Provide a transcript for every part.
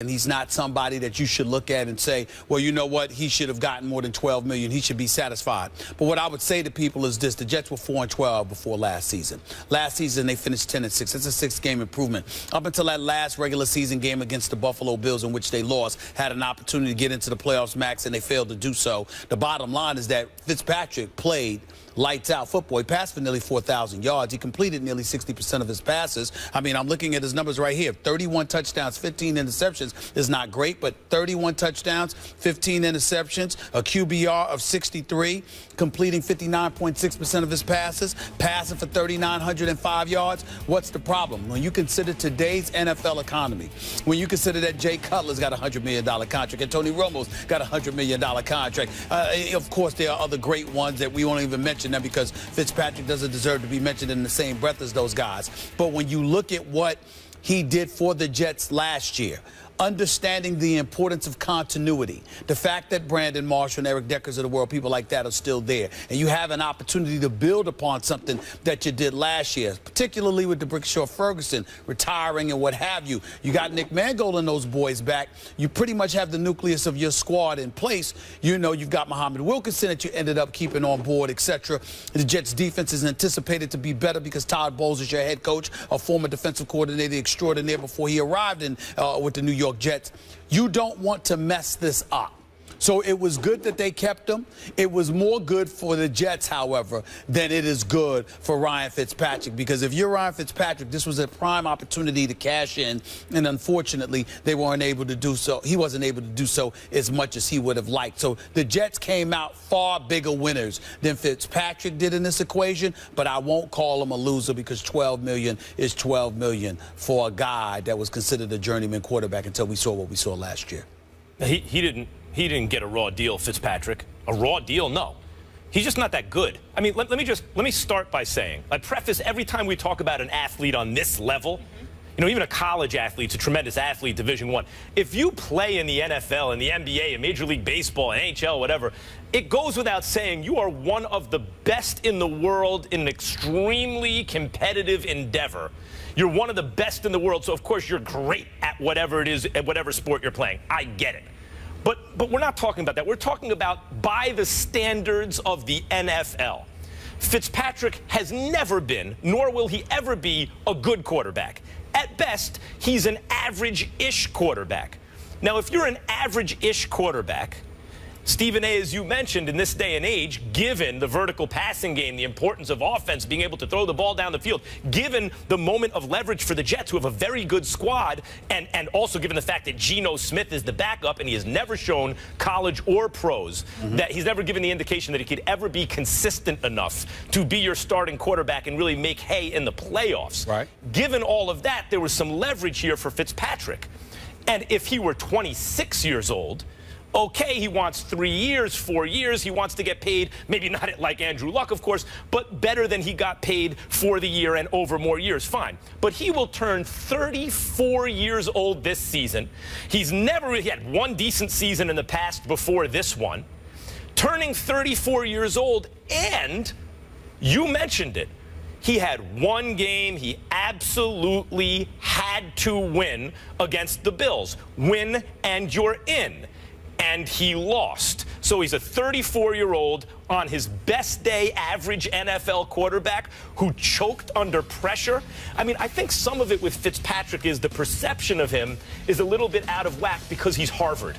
And he's not somebody that you should look at and say, well, you know what, he should have gotten more than $12 million. He should be satisfied. But what I would say to people is this: the Jets were 4-12 before last season. Last season, they finished 10-6. It's a 6-game improvement. Up until that last regular season game against the Buffalo Bills, in which they lost, had an opportunity to get into the playoffs, Max, and they failed to do so. The bottom line is that Fitzpatrick played lights out football. He passed for nearly 4,000 yards. He completed nearly 60% of his passes. I mean, I'm looking at his numbers right here. 31 touchdowns, 15 interceptions is not great, but 31 touchdowns, 15 interceptions, a QBR of 63, completing 59.6% of his passes, passing for 3,905 yards. What's the problem? When you consider today's NFL economy, when you consider that Jay Cutler's got a $100 million contract and Tony Romo's got a $100 million contract, of course, there are other great ones that we won't even mention now because Fitzpatrick doesn't deserve to be mentioned in the same breath as those guys. But when you look at what he did for the Jets last year, understanding the importance of continuity, the fact that Brandon Marshall and Eric Deckers of the world, people like that, are still there, and you have an opportunity to build upon something that you did last year, particularly with the Brickshaw Ferguson retiring and what have you. You got Nick Mangold and those boys back. You pretty much have the nucleus of your squad in place. You know, you've got Muhammad Wilkerson that you ended up keeping on board, etc. The Jets' defense is anticipated to be better because Todd Bowles is your head coach, a former defensive coordinator extraordinaire before he arrived with the New York Jets. You don't want to mess this up. So it was good that they kept him. It was more good for the Jets, however, than it is good for Ryan Fitzpatrick. Because if you're Ryan Fitzpatrick, this was a prime opportunity to cash in, and unfortunately, they weren't able to do so. He wasn't able to do so as much as he would have liked. So the Jets came out far bigger winners than Fitzpatrick did in this equation, but I won't call him a loser because $12 million is $12 million for a guy that was considered a journeyman quarterback until we saw what we saw last year. He didn't get a raw deal, Fitzpatrick. A raw deal? No. He's just not that good. I mean, let me start by saying, I preface every time we talk about an athlete on this level, you know, even a college athlete's a tremendous athlete, Division I. If you play in the NFL, in the NBA, in Major League Baseball, NHL, whatever, it goes without saying you are one of the best in the world in an extremely competitive endeavor. You're one of the best in the world, so of course you're great at whatever it is, at whatever sport you're playing. I get it. But we're not talking about that. We're talking about by the standards of the NFL. Fitzpatrick has never been, nor will he ever be, a good quarterback. At best, he's an average-ish quarterback. Now, if you're an average-ish quarterback, Stephen A., as you mentioned, in this day and age, given the vertical passing game, the importance of offense, being able to throw the ball down the field, given the moment of leverage for the Jets, who have a very good squad, and also given the fact that Geno Smith is the backup, and he has never shown, college or pros, that he's never given the indication that he could ever be consistent enough to be your starting quarterback and really make hay in the playoffs. Right. Given all of that, there was some leverage here for Fitzpatrick. And if he were 26 years old, okay, he wants 3 years, 4 years. He wants to get paid, maybe not like Andrew Luck, of course, but better than he got paid for the year and over more years. Fine. But he will turn 34 years old this season. He's never really had one decent season in the past before this one. Turning 34 years old, and you mentioned it, he had one game he absolutely had to win against the Bills. Win and you're in. And he lost. So he's a 34-year-old on his best day average NFL quarterback who choked under pressure. I mean, I think some of it with Fitzpatrick is the perception of him is a little bit out of whack because he's Harvard.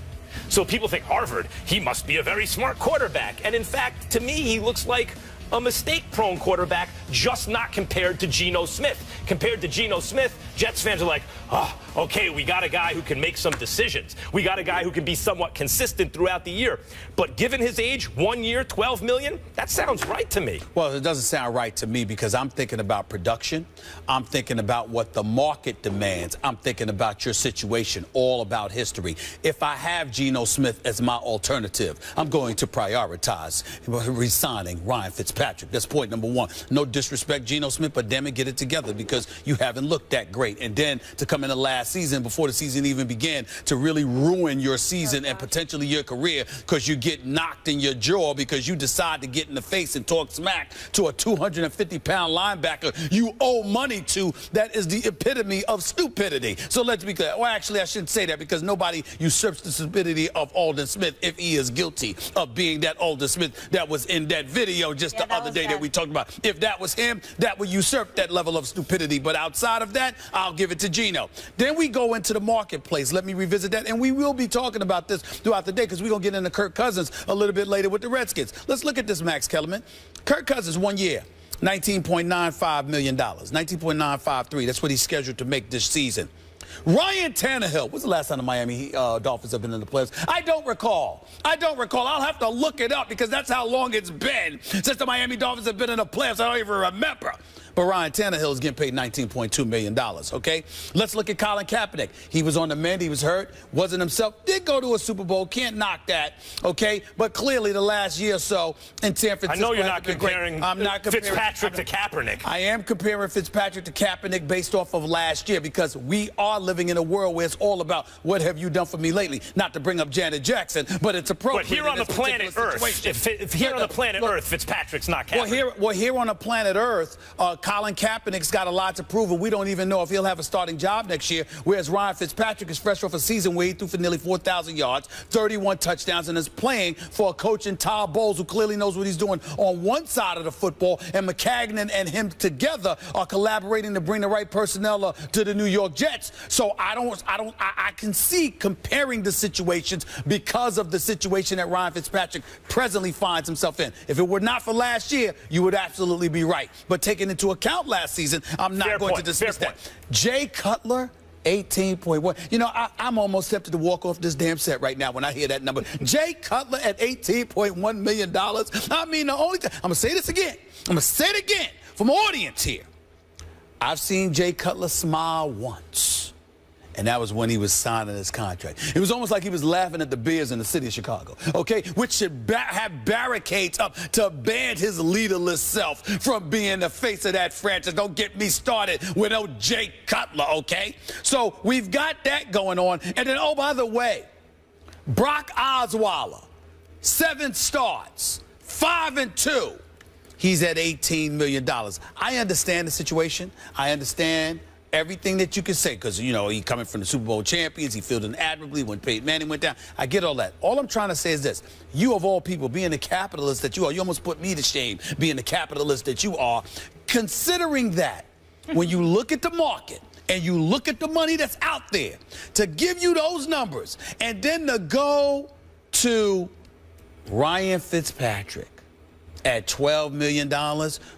So people think Harvard, he must be a very smart quarterback. And in fact, to me, he looks like a mistake-prone quarterback, just not compared to Geno Smith. Compared to Geno Smith, Jets fans are like, oh, okay, we got a guy who can make some decisions. We got a guy who can be somewhat consistent throughout the year. But given his age, 1 year, $12 million, that sounds right to me. Well, it doesn't sound right to me because I'm thinking about production. I'm thinking about what the market demands. I'm thinking about your situation, all about history. If I have Geno Smith as my alternative, I'm going to prioritize re-signing Ryan Fitzpatrick. Fitzpatrick. That's point number one. No disrespect, Geno Smith, but damn it, get it together because you haven't looked that great. And then to come in the last season, before the season even began, to really ruin your season and potentially your career because you get knocked in your jaw because you decide to get in the face and talk smack to a 250-pound linebacker you owe money to. That is the epitome of stupidity. So let's be clear. Well, actually, I shouldn't say that because nobody usurps the stupidity of Alden Smith if he is guilty of being that Alden Smith that was in that video just the other day that we talked about. If that was him, that would usurp that level of stupidity. But outside of that, I'll give it to Geno. Then we go into the marketplace. Let me revisit that. And we will be talking about this throughout the day because we're going to get into Kirk Cousins a little bit later with the Redskins. Let's look at this, Max Kellerman. Kirk Cousins, 1 year. $19.95 million, $19.953. That's what he's scheduled to make this season. Ryan Tannehill. When's the last time the Miami Dolphins have been in the playoffs? I don't recall. I'll have to look it up because that's how long it's been since the Miami Dolphins have been in the playoffs. I don't even remember. But Ryan Tannehill is getting paid $19.2 million, okay? Let's look at Colin Kaepernick. He was on the mend. He was hurt. Wasn't himself. Did go to a Super Bowl. Can't knock that, okay? But clearly the last year or so in San Francisco. I know you're not comparing Fitzpatrick to Kaepernick. I am comparing Fitzpatrick to Kaepernick based off of last year because we are living in a world where it's all about what have you done for me lately. Not to bring up Janet Jackson, but it's appropriate. But here on the planet Earth, if here on the planet Earth, Fitzpatrick's not Kaepernick. Well, here on the planet Earth, Colin Kaepernick's got a lot to prove, and we don't even know if he'll have a starting job next year, whereas Ryan Fitzpatrick is fresh off a season where he threw for nearly 4,000 yards, 31 touchdowns, and is playing for a coach in Todd Bowles who clearly knows what he's doing on one side of the football, and McCagnon and him together are collaborating to bring the right personnel to the New York Jets. So I can see comparing the situations because of the situation that Ryan Fitzpatrick presently finds himself in. If it were not for last year, you would absolutely be right. But taking into account last season, I'm not going to dismiss that. Jay Cutler, 18.1. You know, I'm almost tempted to walk off this damn set right now when I hear that number. Jay Cutler at $18.1 million. I mean, the only thing, I'm going to say this again. I'm going to say it again for my audience here. I've seen Jay Cutler smile once, and that was when he was signing his contract. It was almost like he was laughing at the Bears in the city of Chicago, okay, which should have barricades up to ban his leaderless self from being the face of that franchise. Don't get me started with old Jay Cutler, okay? So we've got that going on. And then, oh, by the way, Brock Osweiler, 7 starts, 5-2. He's at $18 million. I understand the situation. I understand everything that you can say because, you know, he coming from the Super Bowl champions. He fielded admirably when Peyton Manning went down. I get all that. All I'm trying to say is this. You, of all people, being the capitalist that you are, you almost put me to shame being the capitalist that you are. Considering that, when you look at the market and you look at the money that's out there, to give you those numbers and then to go to Ryan Fitzpatrick at $12 million,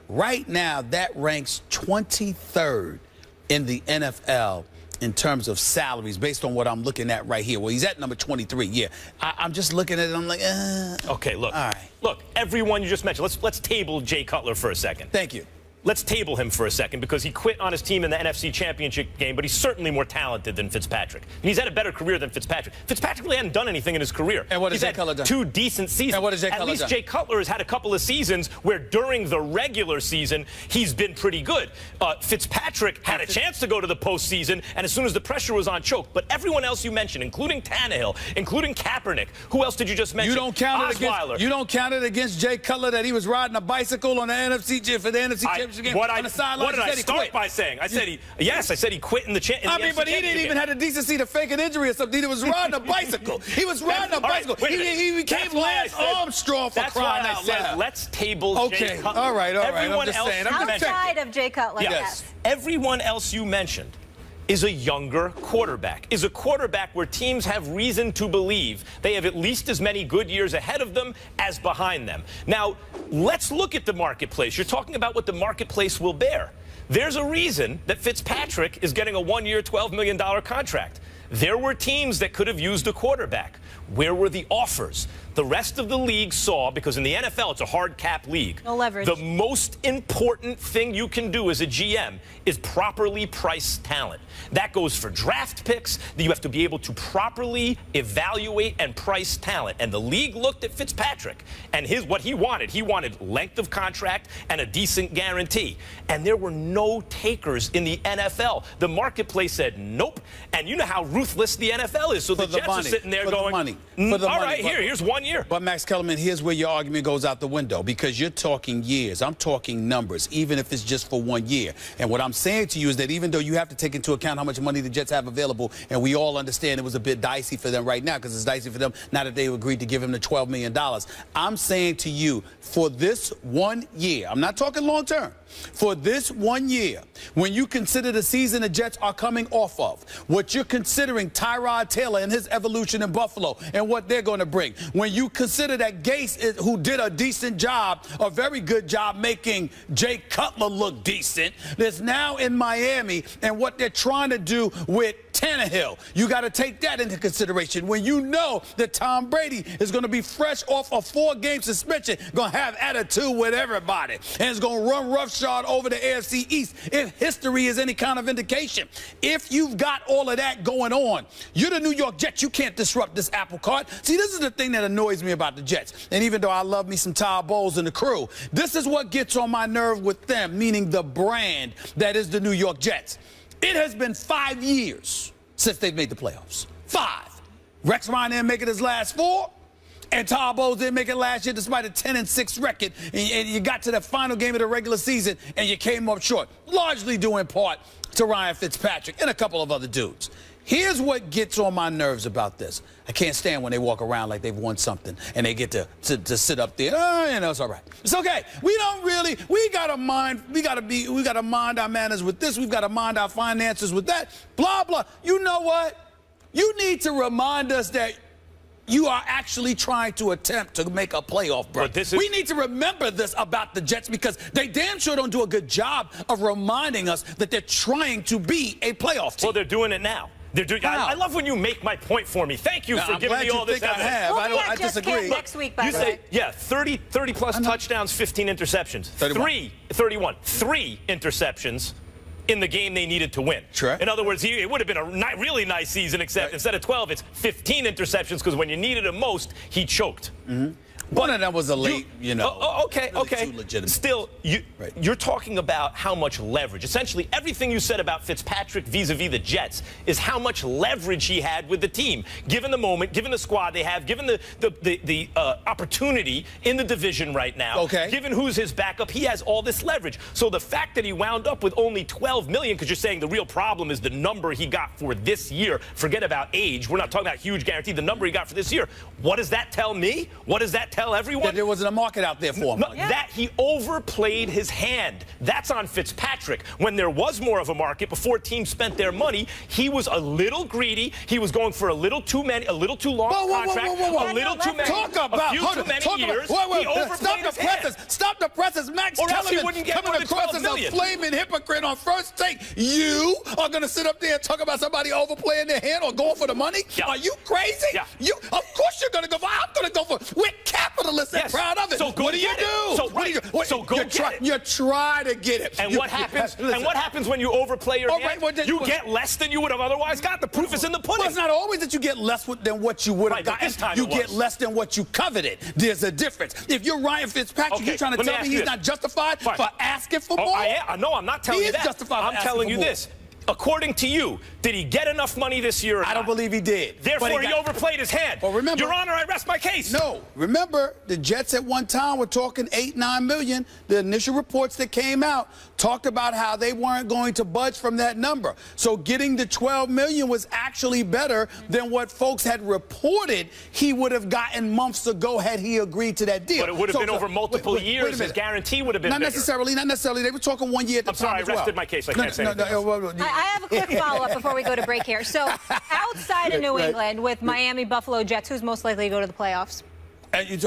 right now that ranks 23rd in the NFL in terms of salaries based on what I'm looking at right here. Well, he's at number 23. Yeah, I'm just looking at it. I'm like, Okay, look. All right. Look, everyone you just mentioned. Let's table Jay Cutler for a second. Thank you. Let's table him for a second because he quit on his team in the NFC Championship game, but he's certainly more talented than Fitzpatrick. And he's had a better career than Fitzpatrick. Fitzpatrick really hadn't done anything in his career. And what has Jay Cutler done? 2 decent seasons. And what has Jay Cutler done? At least Jay Cutler has had a couple of seasons where during the regular season, he's been pretty good. Fitzpatrick had a chance to go to the postseason, and as soon as the pressure was on, choked. But everyone else you mentioned, including Tannehill, including Kaepernick, who else did you just mention? You don't count it against Jay Cutler that he was riding a bicycle on the NFC Championship game on the side. What did I start by saying? I said he quit in the championship. I mean, but he didn't even have the decency to fake an injury or something. He was riding a bicycle. He was riding a bicycle. He became Lance Armstrong for crying out loud. That's why I said let's table Jay Cutler. All right. Everyone I'm just saying. Outside of Jay Cutler, yes. Everyone else you mentioned is a younger quarterback, is a quarterback where teams have reason to believe they have at least as many good years ahead of them as behind them. Now, let's look at the marketplace. You're talking about what the marketplace will bear. There's a reason that Fitzpatrick is getting a 1-year, $12 million contract. There were teams that could have used a quarterback. Where were the offers? The rest of the league saw, because in the NFL it's a hard cap league. No leverage. The most important thing you can do as a GM is properly price talent. That goes for draft picks. You have to be able to properly evaluate and price talent. And the league looked at Fitzpatrick and what he wanted. He wanted length of contract and a decent guarantee. And there were no takers in the NFL. The marketplace said nope. And you know how ruthless the NFL is. So the Jets are sitting there going, all right, here's 1 year. But Max Kellerman, here's where your argument goes out the window, because you're talking years. I'm talking numbers, even if it's just for 1 year. And what I'm saying to you is that even though you have to take into account how much money the Jets have available, and we all understand it was a bit dicey for them right now, because it's dicey for them now that they agreed to give him the $12 million. I'm saying to you, for this 1 year, I'm not talking long term, for this 1 year, when you consider the season the Jets are coming off of, what you're considering Tyrod Taylor and his evolution in Buffalo and what they're going to bring, when you consider that Gase, who did a decent job, a very good job making Jay Cutler look decent, that's now in Miami, and what they're trying to do with Tannehill, you got to take that into consideration. When you know that Tom Brady is going to be fresh off a 4-game suspension, going to have attitude with everybody, and is going to run roughshod over the AFC East, if history is any kind of indication. If you've got all of that going on, you're the New York Jets. You can't disrupt this apple cart. See, this is the thing that annoys me about the Jets. And even though I love me some Todd Bowles and the crew, this is what gets on my nerve with them, meaning the brand that is the New York Jets. It has been 5 years since they've made the playoffs. 5. Rex Ryan didn't make it his last 4. And Todd Bowles didn't make it last year despite a 10-6 record. And you got to the final game of the regular season and you came up short, largely due in part to Ryan Fitzpatrick and a couple of other dudes. Here's what gets on my nerves about this. I can't stand when they walk around like they've won something and they get to sit up there. Oh, you know, it's all right. It's okay. We don't really, we gotta mind our manners with this. We've got to mind our finances with that. Blah, blah. You know what? You need to remind us that you are actually trying to attempt to make a playoff berth. We need to remember this about the Jets, because they damn sure don't do a good job of reminding us that they're trying to be a playoff team. Well, they're doing it now. I love when you make my point for me. Thank you for giving me all this evidence. I disagree. Next week, by you say, yeah, 30-plus touchdowns, 15 interceptions. 31. 3 interceptions in the game they needed to win. Sure. In other words, it would have been a really nice season, except instead of 12, it's 15 interceptions, because when you needed him most, he choked. Mm-hmm. One of them was a late, okay. Still, you're talking about how much leverage. Essentially, everything you said about Fitzpatrick vis-a-vis the Jets is how much leverage he had with the team, given the moment, given the squad they have, given the opportunity in the division right now, given who's his backup. He has all this leverage. So the fact that he wound up with only $12 million, because you're saying the real problem is the number he got for this year. Forget about age. We're not talking about huge guarantee. The number he got for this year. What does that tell me? What does that tell everyone? That there wasn't a market out there for him. That he overplayed his hand. That's on Fitzpatrick. When there was more of a market, before teams spent their money, he was a little greedy. He was going for a little too long contract, a little too many, a few too many years. He overplayed his hand. Stop the presses. Max Kellerman coming across as a flaming hypocrite on First Take. You are going to sit up there and talk about somebody overplaying their hand or going for the money? Yeah. Are you crazy? Yeah. Of course you're going to go for. I'm going to go for. We're capitalists and proud of it. So go what do you do? So go get it. You try to get it. And what happens? And what happens when you overplay your hand? You get less than you would have otherwise got. The proof is in the pudding. Well, it's not always that you get less than what you would have gotten. You get less than what you coveted. There's a difference. If you're Ryan Fitzpatrick, you're trying to tell me he's not justified for asking for more? No, I'm not telling you that. I'm telling you this. According to you, did he get enough money this year or not? I don't believe he did. Therefore, he overplayed his hand. Well, remember, Your Honor, I rest my case. No. Remember, the Jets at one time were talking $8-9 million. The initial reports that came out talked about how they weren't going to budge from that number. So getting the $12 million was actually better than what folks had reported he would have gotten months ago had he agreed to that deal. But it would have been over multiple years. His guarantee would have been Not necessarily. They were talking 1 year at the time as well. I'm sorry, I rested my case. I can't say anything else. I have a quick follow-up before we go to break here. So outside of New England with Miami, Buffalo Jets, who's most likely to go to the playoffs? And you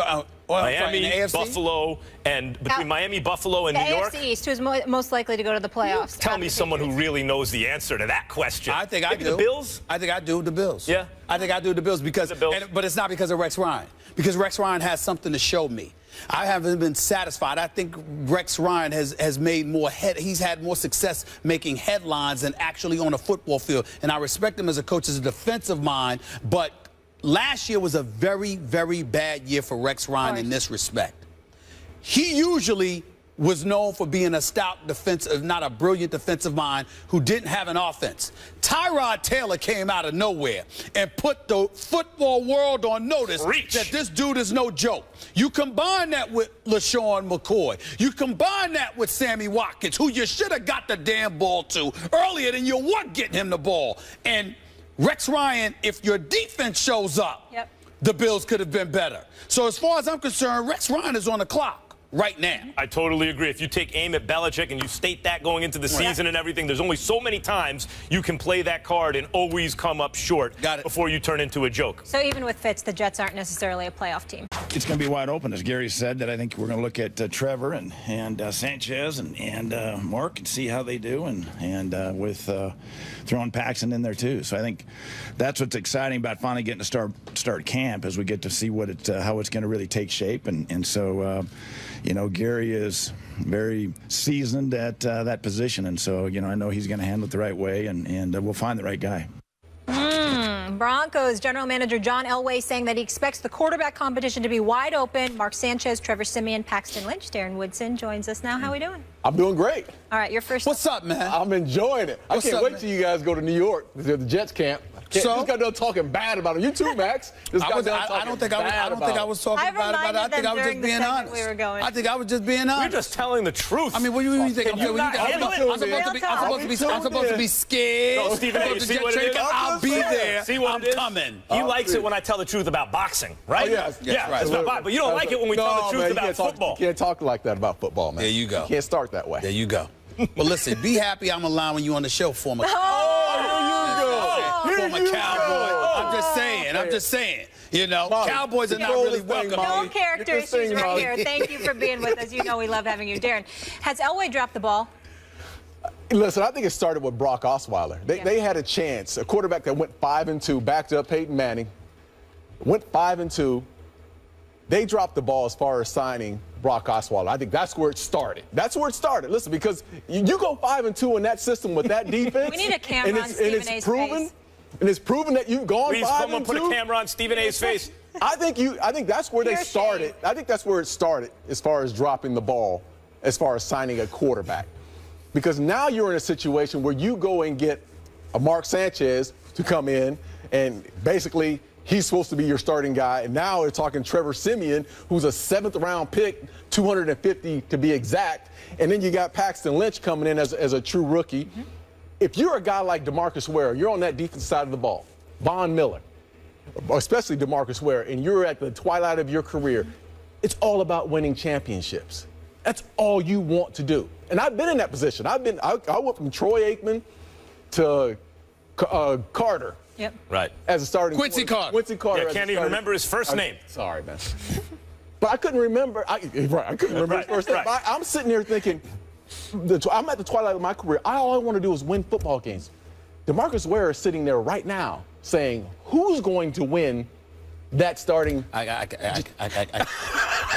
Miami, AFC? Buffalo, and between Miami, Buffalo, and New York. The AFC East, who's most likely to go to the playoffs. Tell me someone who really knows the answer to that question. I think I Maybe do. The Bills? I think I do the Bills. Yeah. I think I do the Bills because, but it's not because of Rex Ryan. Because Rex Ryan has something to show me. I haven't been satisfied. I think Rex Ryan has made more he's had more success making headlines than actually on a football field. And I respect him as a coach, as a defensive mind, but last year was a very, very bad year for Rex Ryan in this respect. He usually was known for being a stout defensive, not a brilliant defensive mind who didn't have an offense. Tyrod Taylor came out of nowhere and put the football world on notice that this dude is no joke. You combine that with LaShawn McCoy. You combine that with Sammy Watkins, who you should have got the damn ball to earlier than you were getting him the ball. And Rex Ryan, if your defense shows up, the Bills could have been better. So as far as I'm concerned, Rex Ryan is on the clock right now. I totally agree. If you take aim at Belichick and you state that going into the season and everything, there's only so many times you can play that card and always come up short before you turn into a joke. So even with Fitz, the Jets aren't necessarily a playoff team. It's going to be wide open, as Gary said. That I think we're going to look at Trevor and Sanchez and Mark and see how they do, and with throwing Paxton in there too. So I think that's what's exciting about finally getting to start camp, as we get to see what how it's going to really take shape, and so. You know, Gary is very seasoned at that position, and so, you know, I know he's going to handle it the right way, and we'll find the right guy. Broncos general manager John Elway saying that he expects the quarterback competition to be wide open. Mark Sanchez, Trevor Siemian, Paxton Lynch. Darren Woodson joins us now. How are we doing? I'm doing great. All right, your first. What's up, man? I'm enjoying it. I can't wait till you guys go to New York to the Jets camp. Just got done talking bad about him. You too, Max. I don't think I was talking bad about it. I think I was just being honest. I think I was just being honest. You're just telling the truth. I mean, what do you think? I'm supposed to be scared. No, Stephen A, see what it is? I'll be there. See what it is? Coming. He likes it when I tell the truth about boxing, right? Oh, yes. Yeah, right. It's not bad, but you don't like it when we tell the truth about football. You can't talk like that about football, man. There you go. You can't start that way. There you go. Well, listen, be happy I'm allowing you on the show, former Former Cowboy. I'm just saying. You know, Molly, Cowboys are not really welcome. No character issues right here. Thank you for being with us. You know we love having you. Darren, has Elway dropped the ball? Listen, I think it started with Brock Osweiler. They had a chance. A quarterback that went 5-2, backed up Peyton Manning, went 5-2. They dropped the ball as far as signing Brock Osweiler. I think that's where it started. That's where it started. Listen, because you go 5-2 in that system with that defense. We need a camera on Stephen A's face. And it's proven that you've gone 5-2. Please, someone put a camera on Stephen A's face. I think that's where they started. I think that's where it started as far as dropping the ball, as far as signing a quarterback. Because now you're in a situation where you go and get a Mark Sanchez to come in, and basically he's supposed to be your starting guy. And now we're talking Trevor Siemian, who's a 7th-round pick, 250 to be exact. And then you got Paxton Lynch coming in as a true rookie. If you're a guy like DeMarcus Ware, you're on that defensive side of the ball, Von Miller, especially DeMarcus Ware, and you're at the twilight of your career, it's all about winning championships. That's all you want to do. And I've been in that position. I went from Troy Aikman to Carter. Yep. Right. As a starting Quincy Carter. Quincy Carter. Yeah, can't even remember his first name. Sorry, man. But I couldn't remember. I couldn't remember his first name. I'm sitting here thinking, I'm at the twilight of my career. All I want to do is win football games. DeMarcus Ware is sitting there right now saying, who's going to win that starting?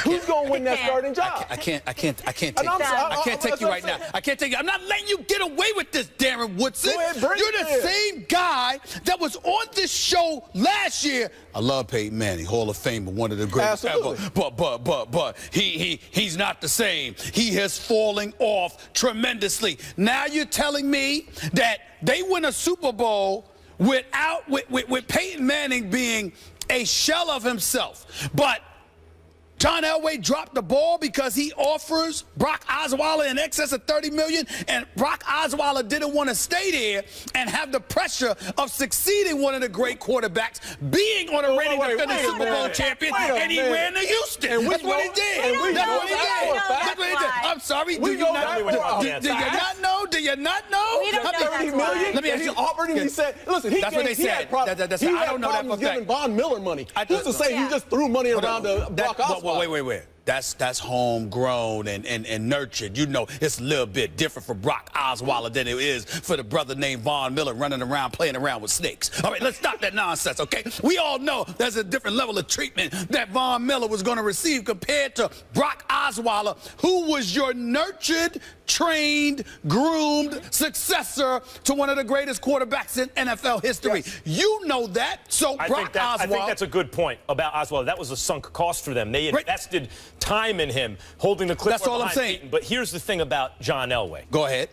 Who's going to win that starting job? I can't take you right now. I can't take you. I'm not letting you get away with this, Darren Woodson. You're the same guy that was on this show last year. I love Peyton Manning, Hall of Famer, one of the greatest ever. But he's not the same. He has fallen off tremendously. Now you're telling me that they win a Super Bowl with Peyton Manning being a shell of himself. But John Elway dropped the ball because he offers Brock Osweiler in excess of $30 million, and Brock Osweiler didn't want to stay there and have the pressure of succeeding one of the great quarterbacks, being on a reigning defending Super Bowl champion, and he ran to Houston. That's what he did. That's what he did. That's what he did. I'm sorry. Do you not know? Do you not know? We don't know $30 million. Let me ask you. Offered him. He said, "Listen, he that's what they said. I don't know that for a fact. Giving Von Miller money. Who's to say he just threw money around to Brock Osweiler? Wait. That's homegrown and nurtured. You know, it's a little bit different for Brock Osweiler than it is for the brother named Von Miller running around playing around with snakes. All right, let's stop that nonsense, okay? We all know there's a different level of treatment that Von Miller was going to receive compared to Brock Osweiler, who was your nurtured, trained, groomed successor to one of the greatest quarterbacks in NFL history. Yes. You know that. So I Brock Osweiler. I think that's a good point about Osweiler. That was a sunk cost for them. They invested time in him, holding the clipboard. That's all I'm saying. Peyton. But here's the thing about John Elway. Go ahead.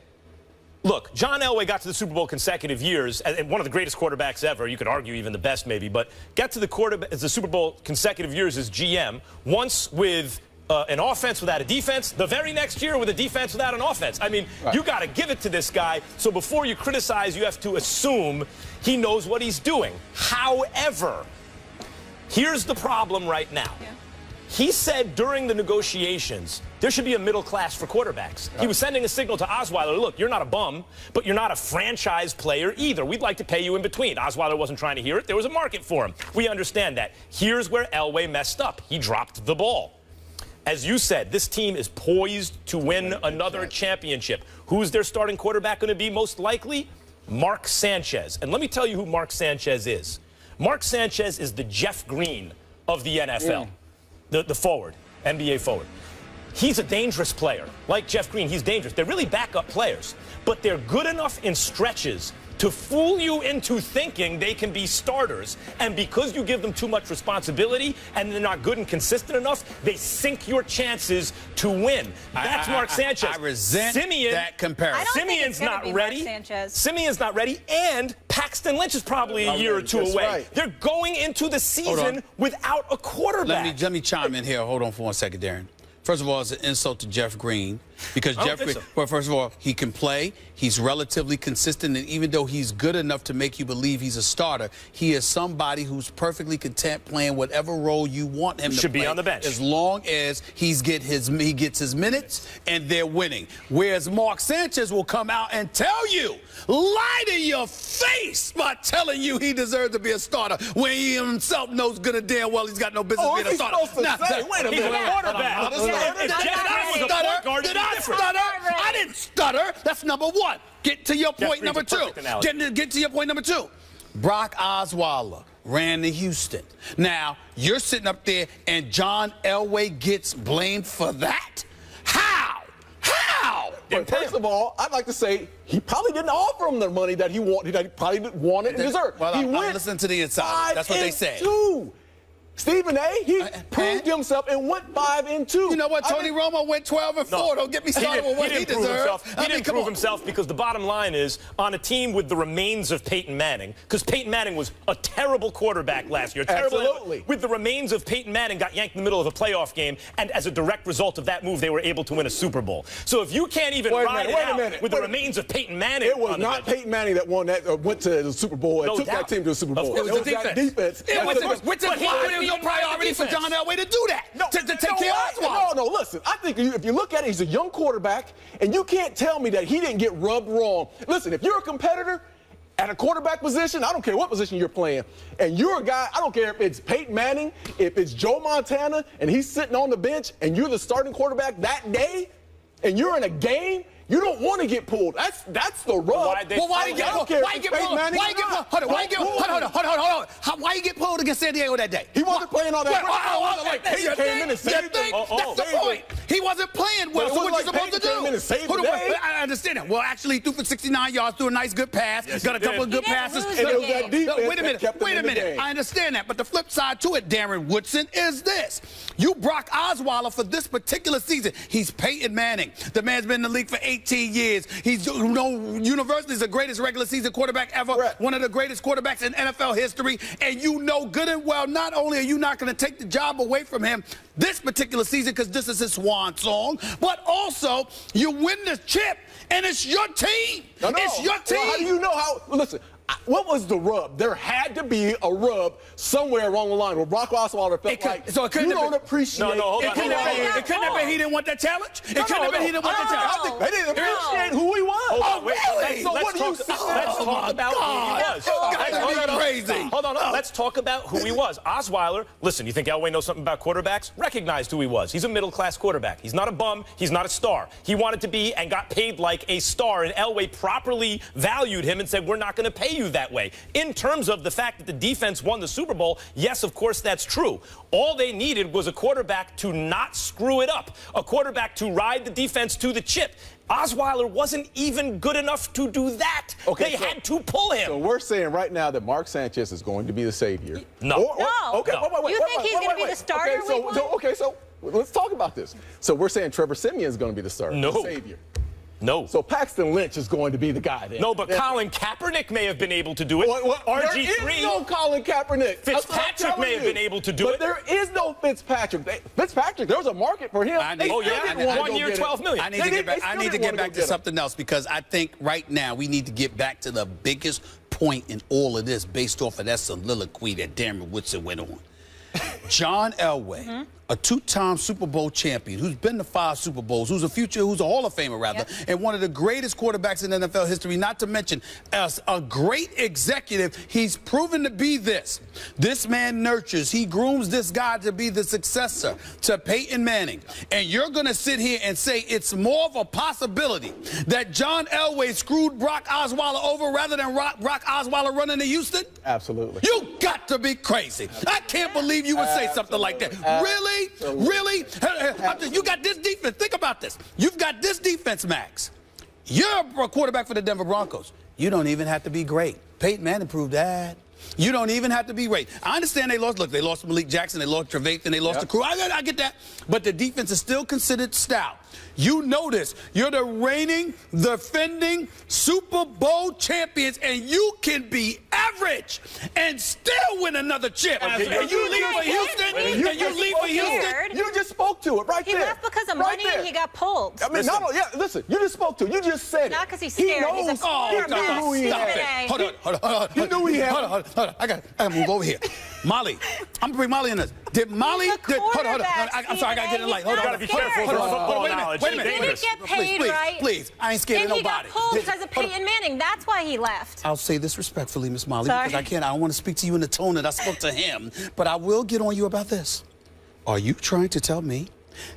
Look, John Elway got to the Super Bowl consecutive years, and one of the greatest quarterbacks ever. You could argue even the best, maybe, but got to the Super Bowl consecutive years as GM. Once with an offense without a defense, the very next year with a defense without an offense. I mean, you got to give it to this guy. So before you criticize, you have to assume he knows what he's doing. However, here's the problem right now. Yeah. He said during the negotiations, there should be a middle class for quarterbacks. He was sending a signal to Osweiler, look, you're not a bum, but you're not a franchise player either. We'd like to pay you in between. Osweiler wasn't trying to hear it. There was a market for him. We understand that. Here's where Elway messed up. He dropped the ball. As you said, this team is poised to win another championship. Who's their starting quarterback going to be most likely? Mark Sanchez. And let me tell you who Mark Sanchez is. Mark Sanchez is the Jeff Green of the NFL. The forward, NBA forward. He's a dangerous player. Like Jeff Green, he's dangerous. They're really backup players, but they're good enough in stretches to fool you into thinking they can be starters. And because you give them too much responsibility and they're not good and consistent enough, they sink your chances to win. That's Mark Sanchez. I resent that comparison. Simeon's not ready. Simeon's not ready, and Paxton Lynch is probably a year or two away. Right. They're going into the season without a quarterback. Let me chime in here. Hold on for 1 second, Darren. First of all, it's an insult to Jeff Green because Jeff Green, well, first of all, he can play. He's relatively consistent, and even though he's good enough to make you believe he's a starter, he is somebody who's perfectly content playing whatever role you want him to play. Should be on the bench. As long as he gets his minutes and they're winning. Whereas Mark Sanchez will come out and tell you, lie to your face by telling you he deserves to be a starter when he himself knows good and damn well he's got no business being a starter. Wait a minute. He's a quarterback. Did I stutter? I didn't stutter. That's number one. Get to your point number two. Get to your point number two. Brock Osweiler ran to Houston. Now, you're sitting up there and John Elway gets blamed for that? How? How? But first of all, I'd like to say he probably didn't offer him the money that he wanted, that he probably wanted and deserved. Well, he went listen to the inside. That's what they said. 5-2. Stephen A., he proved himself and went 5-2. You know what? Tony Romo went 12-4. No, Don't get me started with what he deserved. He didn't prove himself because the bottom line is on a team with the remains of Peyton Manning, because Peyton Manning was a terrible quarterback last year. Absolutely. With the remains of Peyton Manning got yanked in the middle of a playoff game, and as a direct result of that move, they were able to win a Super Bowl. So if you can't even ride it out with the remains of Peyton Manning, it was not Peyton Manning that won that, went to the Super Bowl and took that team to the Super Bowl. It was the defense. Which is why it was no priority for John Elway to do that, to take care of Osweiler. No, listen, I think if you look at it, he's a young quarterback, and you can't tell me that he didn't get rubbed wrong. Listen, if you're a competitor at a quarterback position, I don't care what position you're playing, and you're a guy, I don't care if it's Peyton Manning, if it's Joe Montana, and he's sitting on the bench, and you're the starting quarterback that day, and you're in a game, you don't want to get pulled. That's the rub. Why you get pulled? Why you get pulled against San Diego that day? He wasn't playing all that. He came in and saved them. That's the point. He wasn't playing well. So what you supposed to do? I understand that. Well, actually, he threw for 69 yards, threw a nice good pass, got a couple of good passes. And it was that defense. Wait a minute. I understand that. But the flip side to it, Darren Woodson, is this. You Brock Osweiler for this particular season. He's Peyton Manning. The man's been in the league for 18 years. He's university's the greatest regular season quarterback ever, Correct. one of the greatest quarterbacks in NFL history. And you know good and well, not only are you not going to take the job away from him this particular season because this is his swan song, but also you win the chip and it's your team. No. It's your team. Well, how do you know how? Listen. What was the rub? There had to be a rub somewhere along the line where Brock Osweiler felt like you don't appreciate. hold on. It couldn't have been he didn't want that challenge. It couldn't have been he didn't want that challenge. I think they didn't appreciate who he was. Oh, really? So what do you say? Let's talk about who he was. Crazy. Hold on. Let's talk about who he was. Osweiler, listen, you think Elway knows something about quarterbacks? Recognized who he was. He's a middle-class quarterback. He's not a bum. He's not a star. He wanted to be and got paid like a star, and Elway properly valued him and said, we're not going to pay you that way. In terms of the fact that the defense won the Super Bowl, yes, of course, that's true. All they needed was a quarterback to not screw it up, a quarterback to ride the defense to the chip. Osweiler wasn't even good enough to do that. They had to pull him. So we're saying right now that Mark Sanchez is going to be the savior. No. Okay. Wait, you think he's going to be the starter? So let's talk about this. So we're saying Trevor Siemian is going to be the starter, the savior. No. So Paxton Lynch is going to be the guy then. No, but Colin Kaepernick may have been able to do it. RG3. There is no Colin Kaepernick. Fitzpatrick may have been able to do it. But there is no Fitzpatrick. Fitzpatrick, there was a market for him. 1 year, $12 million. I need to get back to something else because I think right now we need to get back to the biggest point in all of this based off of that soliloquy that Darren Woodson went on. John Elway, a two-time Super Bowl champion, who's been to 5 Super Bowls, who's a Hall of Famer, rather, and one of the greatest quarterbacks in NFL history, not to mention as a great executive. He's proven to be this. This man nurtures, he grooms this guy to be the successor to Peyton Manning. And you're going to sit here and say it's more of a possibility that John Elway screwed Brock Osweiler over rather than Brock Osweiler running to Houston? Absolutely. You got to be crazy. I can't believe you would say something like that. Really? Really? You got this defense. Think about this. You've got this defense, Max. You're a quarterback for the Denver Broncos. You don't even have to be great. Peyton Manning proved that. You don't even have to be great. I understand they lost. Look, they lost Malik Jackson, they lost Trevathan, they lost the crew. I get that. But the defense is still considered stout. You know this. You're the reigning, defending Super Bowl champions, and you can be average and still win another chip. And you leave for Houston? And you leave for Houston? You just spoke to it right there. He left because of money and he got pulled. I mean, listen, you just spoke to it. You just said it. Not because he's scared. He knows who he had. Hold on. You knew he had. Hold on. I got to move over here. Molly. I'm going to bring Molly in this. Did Molly... Hold on. I'm sorry, I got to get in light. Hold on. You got to be careful with football knowledge. Wait a minute. He didn't get paid, right? Please. I ain't scared of nobody. And he got pulled because of Peyton Manning. That's why he left. I'll say this respectfully, Miss Molly, because I don't want to speak to you in the tone that I spoke to him, but I will get on you about this. Are you trying to tell me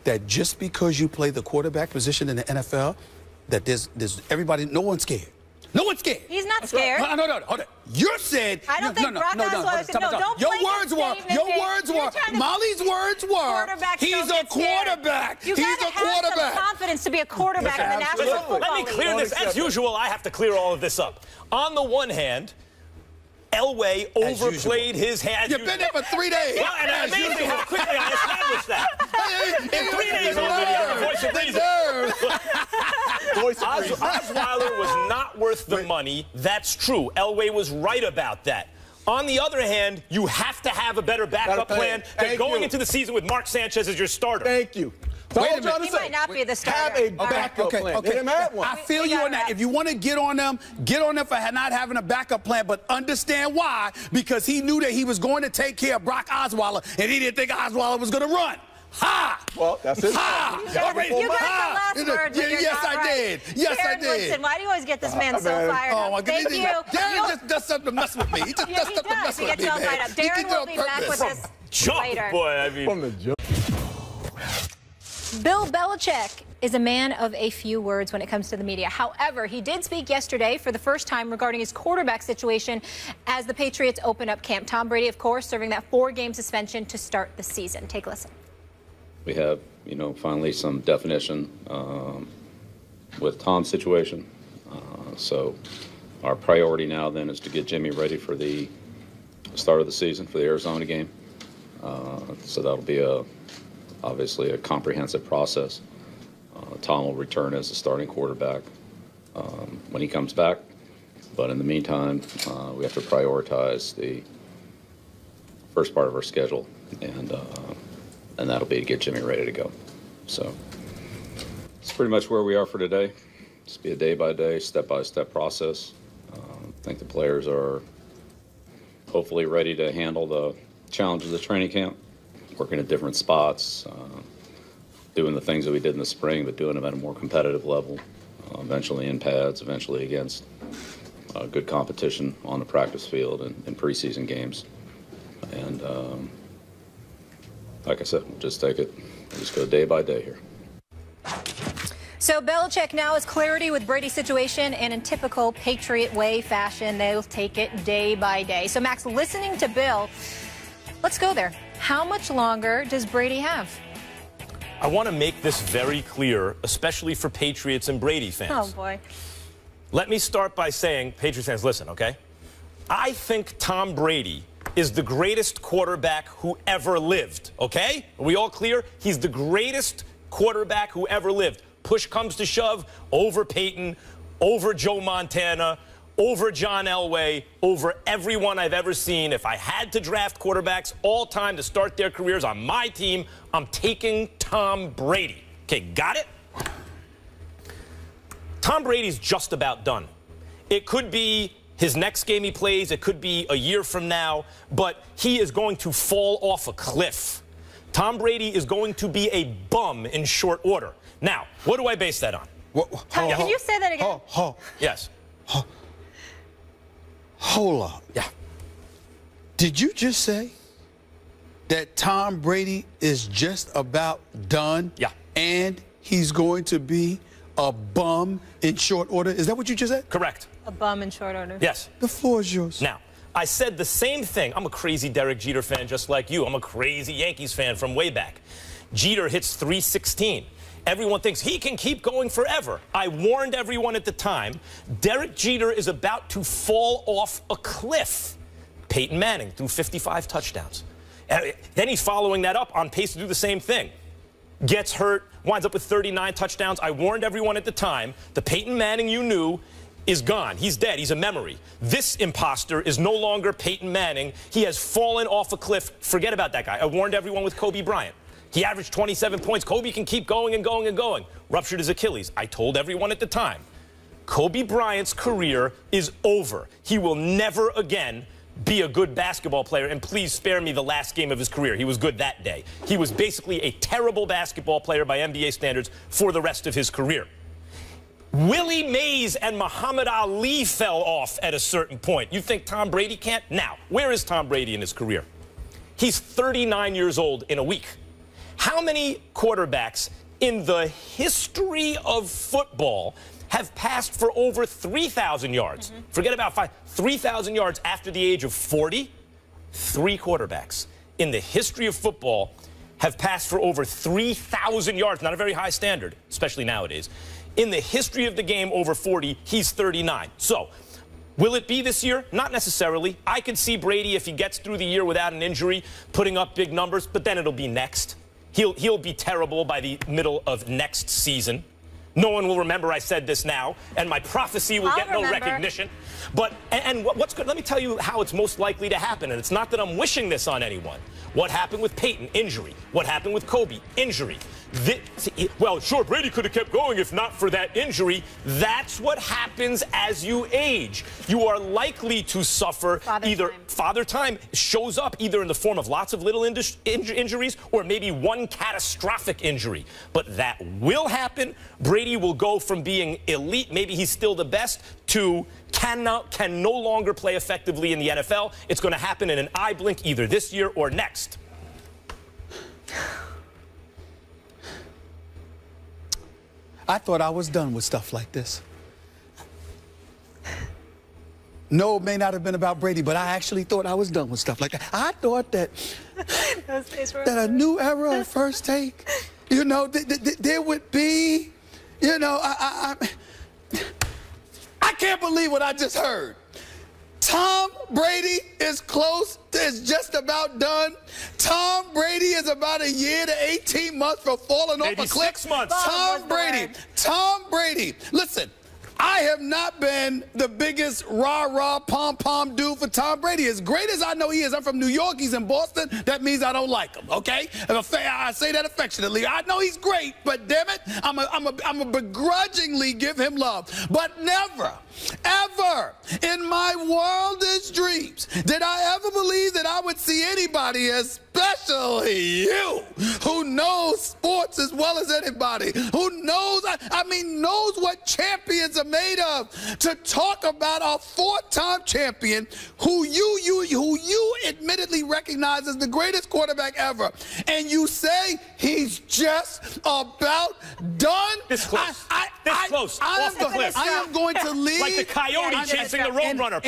that just because you play the quarterback position in the NFL, that there's everybody, no one's scared? No one's scared. He's not scared. No, hold on. You said... I don't think Brock Osweiler said, no, don't Your words were, Molly's words were, he's a quarterback. You got to have some confidence to be a quarterback in the National Football League. Let me clear this. As usual, I have to clear all of this up. On the one hand, Elway overplayed his hand. You've been there for 3 days. Well, and amazing how quickly I established that. In 3 days already, I'm the voice of reason. Osweiler was not worth the money. That's true. Elway was right about that. On the other hand, you have to have a better backup plan than going into the season with Mark Sanchez as your starter. Thank you. Wait a minute. He might not be the starter. Have a backup plan. They didn't have one. I feel you on that. If you want to get on them for not having a backup plan, but understand why. Because he knew that he was going to take care of Brock Osweiler, and he didn't think Osweiler was going to run. Ha! Well, that's it. Ha! You got the last word. Yes, I did. Yes, I did. Woodson, why do you always get this man so fired up? Oh, my goodness. Thank you. Darren just does something to mess with me. He just does something to mess with me, man. Darren will be back with us later. Boy, I mean... From the jump. Bill Belichick is a man of a few words when it comes to the media. However, he did speak yesterday for the first time regarding his quarterback situation as the Patriots open up camp. Tom Brady, of course, serving that 4-game suspension to start the season. Take a listen. We have, finally some definition with Tom's situation. So our priority now then is to get Jimmy ready for the start of the season for the Arizona game. So that'll be a obviously a comprehensive process. Tom will return as the starting quarterback when he comes back. But in the meantime, we have to prioritize the first part of our schedule, and that'll be to get Jimmy ready to go. So it's pretty much where we are for today. It's be a day-by-day, step-by-step process. I think the players are hopefully ready to handle the challenges of training camp, working at different spots, doing the things that we did in the spring, but doing them at a more competitive level, eventually in pads, eventually against good competition on the practice field and in preseason games. And like I said, we'll just take it, we'll just go day by day here. So Belichick now has clarity with Brady's situation, and in typical Patriot way fashion, they'll take it day by day. So Max, listening to Bill, let's go there. How much longer does Brady have? I want to make this very clear, especially for Patriots and Brady fans. Oh, boy. Let me start by saying, Patriots fans, listen, okay? I think Tom Brady is the greatest quarterback who ever lived, okay? Are we all clear? He's the greatest quarterback who ever lived. Push comes to shove, over Peyton, over Joe Montana, over John Elway, over everyone I've ever seen. If I had to draft quarterbacks all time to start their careers on my team, I'm taking Tom Brady. Okay, got it? Tom Brady's just about done. It could be his next game he plays, it could be a year from now, but he is going to fall off a cliff. Tom Brady is going to be a bum in short order. Now, what do I base that on? Tom, can you say that again? Yes. Hold on. Yeah. Did you just say that Tom Brady is just about done? Yeah. And he's going to be a bum in short order? Is that what you just said? Correct. A bum in short order. Yes. The floor is yours. Now, I said the same thing. I'm a crazy Derek Jeter fan just like you. I'm a crazy Yankees fan from way back. Jeter hits 316. Everyone thinks he can keep going forever. I warned everyone at the time, Derek Jeter is about to fall off a cliff. Peyton Manning threw 55 touchdowns. Then he's following that up on pace to do the same thing. Gets hurt, winds up with 39 touchdowns. I warned everyone at the time, the Peyton Manning you knew is gone. He's dead. He's a memory. This imposter is no longer Peyton Manning. He has fallen off a cliff. Forget about that guy. I warned everyone with Kobe Bryant. He averaged 27 points. Kobe can keep going and going and going. Ruptured his Achilles. I told everyone at the time, Kobe Bryant's career is over. He will never again be a good basketball player, and please spare me the last game of his career. He was good that day. He was basically a terrible basketball player by NBA standards for the rest of his career. Willie Mays and Muhammad Ali fell off at a certain point. You think Tom Brady can't? Now, where is Tom Brady in his career? He's 39 years old in a week. How many quarterbacks in the history of football have passed for over 3,000 yards? Forget about 3,000 yards after the age of 40. 3 quarterbacks in the history of football have passed for over 3,000 yards. Not a very high standard, especially nowadays. In the history of the game, over 40, he's 39. So, will it be this year? Not necessarily. I could see Brady, if he gets through the year without an injury, putting up big numbers, but then it'll be next. He'll be terrible by the middle of next season. No one will remember I said this now, and my prophecy will get no recognition. But, and what's good, let me tell you how it's most likely to happen, and it's not that I'm wishing this on anyone. What happened with Peyton? Injury. What happened with Kobe? Injury. Well, sure, Brady could have kept going if not for that injury. That's what happens as you age. You are likely to suffer father time shows up either in the form of lots of little injuries or maybe one catastrophic injury. But that will happen. Brady will go from being elite, maybe he's still the best, to can no longer play effectively in the NFL. It's going to happen in an eye blink either this year or next. I thought I was done with stuff like this. No, it may not have been about Brady, but I actually thought I was done with stuff like that. I thought that a new era of First Take, you know, there would be, you know, I can't believe what I just heard. Tom Brady is close, is just about done. Tom Brady is about a year to 18 months from falling off a cliff. 6 months. Tom Brady. Listen, I have not been the biggest rah-rah, pom-pom dude for Tom Brady. As great as I know he is, I'm from New York, he's in Boston, that means I don't like him, okay? I say that affectionately. I know he's great, but damn it, I'm a begrudgingly give him love. But never, ever in my wildest dreams did I ever believe that I would see anybody, especially you, who knows sports as well as anybody, who knows, knows what champions are made of, to talk about a four-time champion who you admittedly recognize as the greatest quarterback ever, and you say he's just about done. This close. Close. Off the cliff. I am going to leave. Like the coyote chasing the roadrunner.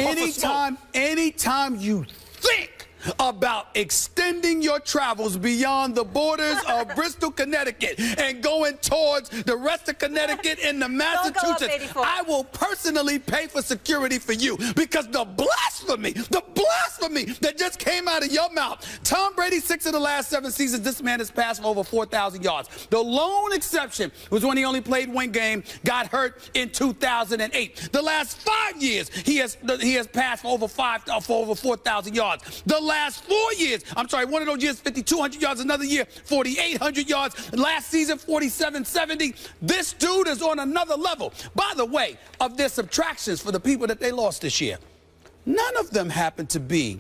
Anytime you think about extending your travels beyond the borders of Bristol, Connecticut, and going towards the rest of Connecticut into Massachusetts, I will personally pay for security for you, because the blasphemy that just came out of your mouth. Tom Brady, 6 of the last 7 seasons, this man has passed for over 4,000 yards. The lone exception was when he only played one game, got hurt in 2008. The last 5 years, he has passed for over 4,000 yards. The last 4 years, one of those years, 5,200 yards, another year, 4,800 yards. Last season, 4,770. This dude is on another level. By the way, of their subtractions for the people that they lost this year, none of them happen to be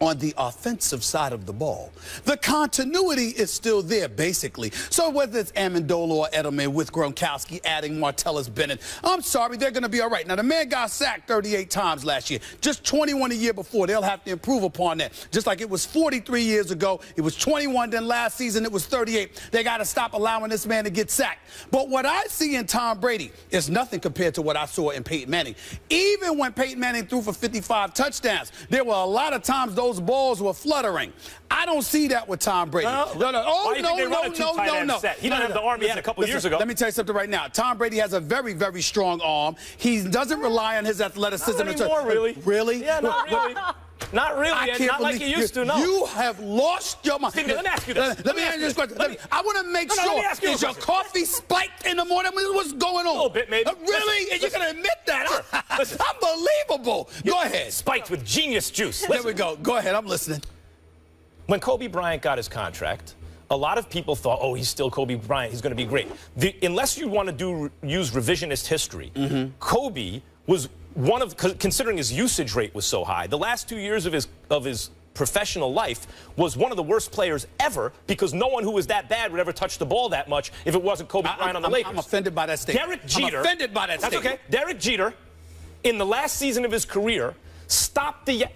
on the offensive side of the ball. The continuity is still there, basically. So whether it's Amendola or Edelman with Gronkowski adding Martellus Bennett, I'm sorry, they're going to be all right. Now, the man got sacked 38 times last year, just 21 a year before. They'll have to improve upon that. Just like it was 43 years ago, it was 21, then last season it was 38. They got to stop allowing this man to get sacked. But what I see in Tom Brady is nothing compared to what I saw in Peyton Manning. Even when Peyton Manning threw for 55 touchdowns, there were a lot of times those balls were fluttering. I don't see that with Tom Brady. No. He doesn't have the arm he had a couple years ago. Let me tell you something right now. Tom Brady has a very, very strong arm. He doesn't rely on his athleticism. Not anymore, really. Really? Yeah, not really. Not really. Not like you used to, no. You have lost your mind. Steve, let me ask you this. Let me ask you this question. I want to make sure. Is your coffee spiked in the morning? What's going on? A little bit, maybe. Really? And you're going to admit that? Listen. Unbelievable. Go ahead. Spiked with genius juice. There we go. Go ahead. I'm listening. When Kobe Bryant got his contract, a lot of people thought, oh, he's still Kobe Bryant. He's going to be great. Unless you want to use revisionist history, Kobe was one of, considering his usage rate was so high, the last 2 years of his professional life was one of the worst players ever, because no one who was that bad would ever touch the ball that much if it wasn't Kobe Bryant on the Lakers. I'm offended by that statement. Derek Jeter. I'm offended by that statement. That's okay. Derek Jeter, in the last season of his career, stopped the...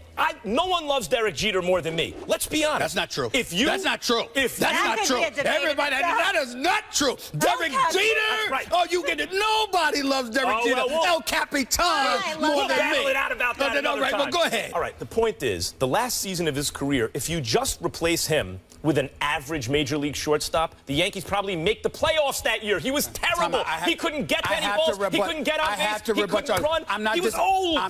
no one loves Derek Jeter more than me. Let's be honest. That's not true. That's not true. That's not true. Everybody, that is not true. Derek Jeter. Right. Oh, you get it. Nobody loves Derek Jeter. El Capitan more than me. We'll it out about that another time. Well, go ahead. All right. The point is, the last season of his career, if you just replace him with an average major league shortstop, the Yankees probably make the playoffs that year. He was terrible. He couldn't get any balls. He couldn't get on base. He couldn't run. He was old.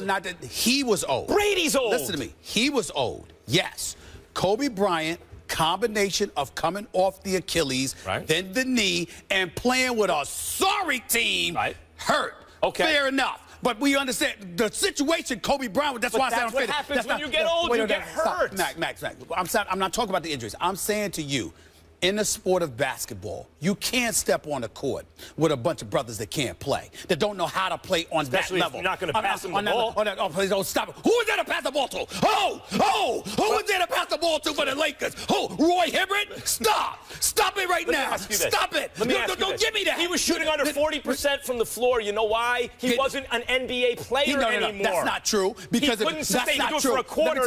He was old. Brady's old. Listen to me. He was old. Yes. Kobe Bryant, combination of coming off the Achilles, then the knee, and playing with a sorry team, hurt. Okay. Fair enough. But we understand the situation Kobe Bryant, that's why I said what happens when you get old, you get hurt. Max. I'm not talking about the injuries. I'm saying to you, in the sport of basketball, you can't step on the court with a bunch of brothers that can't play, that don't know how to play on that level. Especially if you're not going to pass them the ball. Please don't stop it. Who was there to pass the ball to? Who was there to pass the ball to for the Lakers? Who? Roy Hibbert? Stop it right now. Stop it. Don't give me that. He was shooting under 40% from the floor. You know why? He wasn't an NBA player anymore. That's not true. Because he couldn't sustain it for a quarter.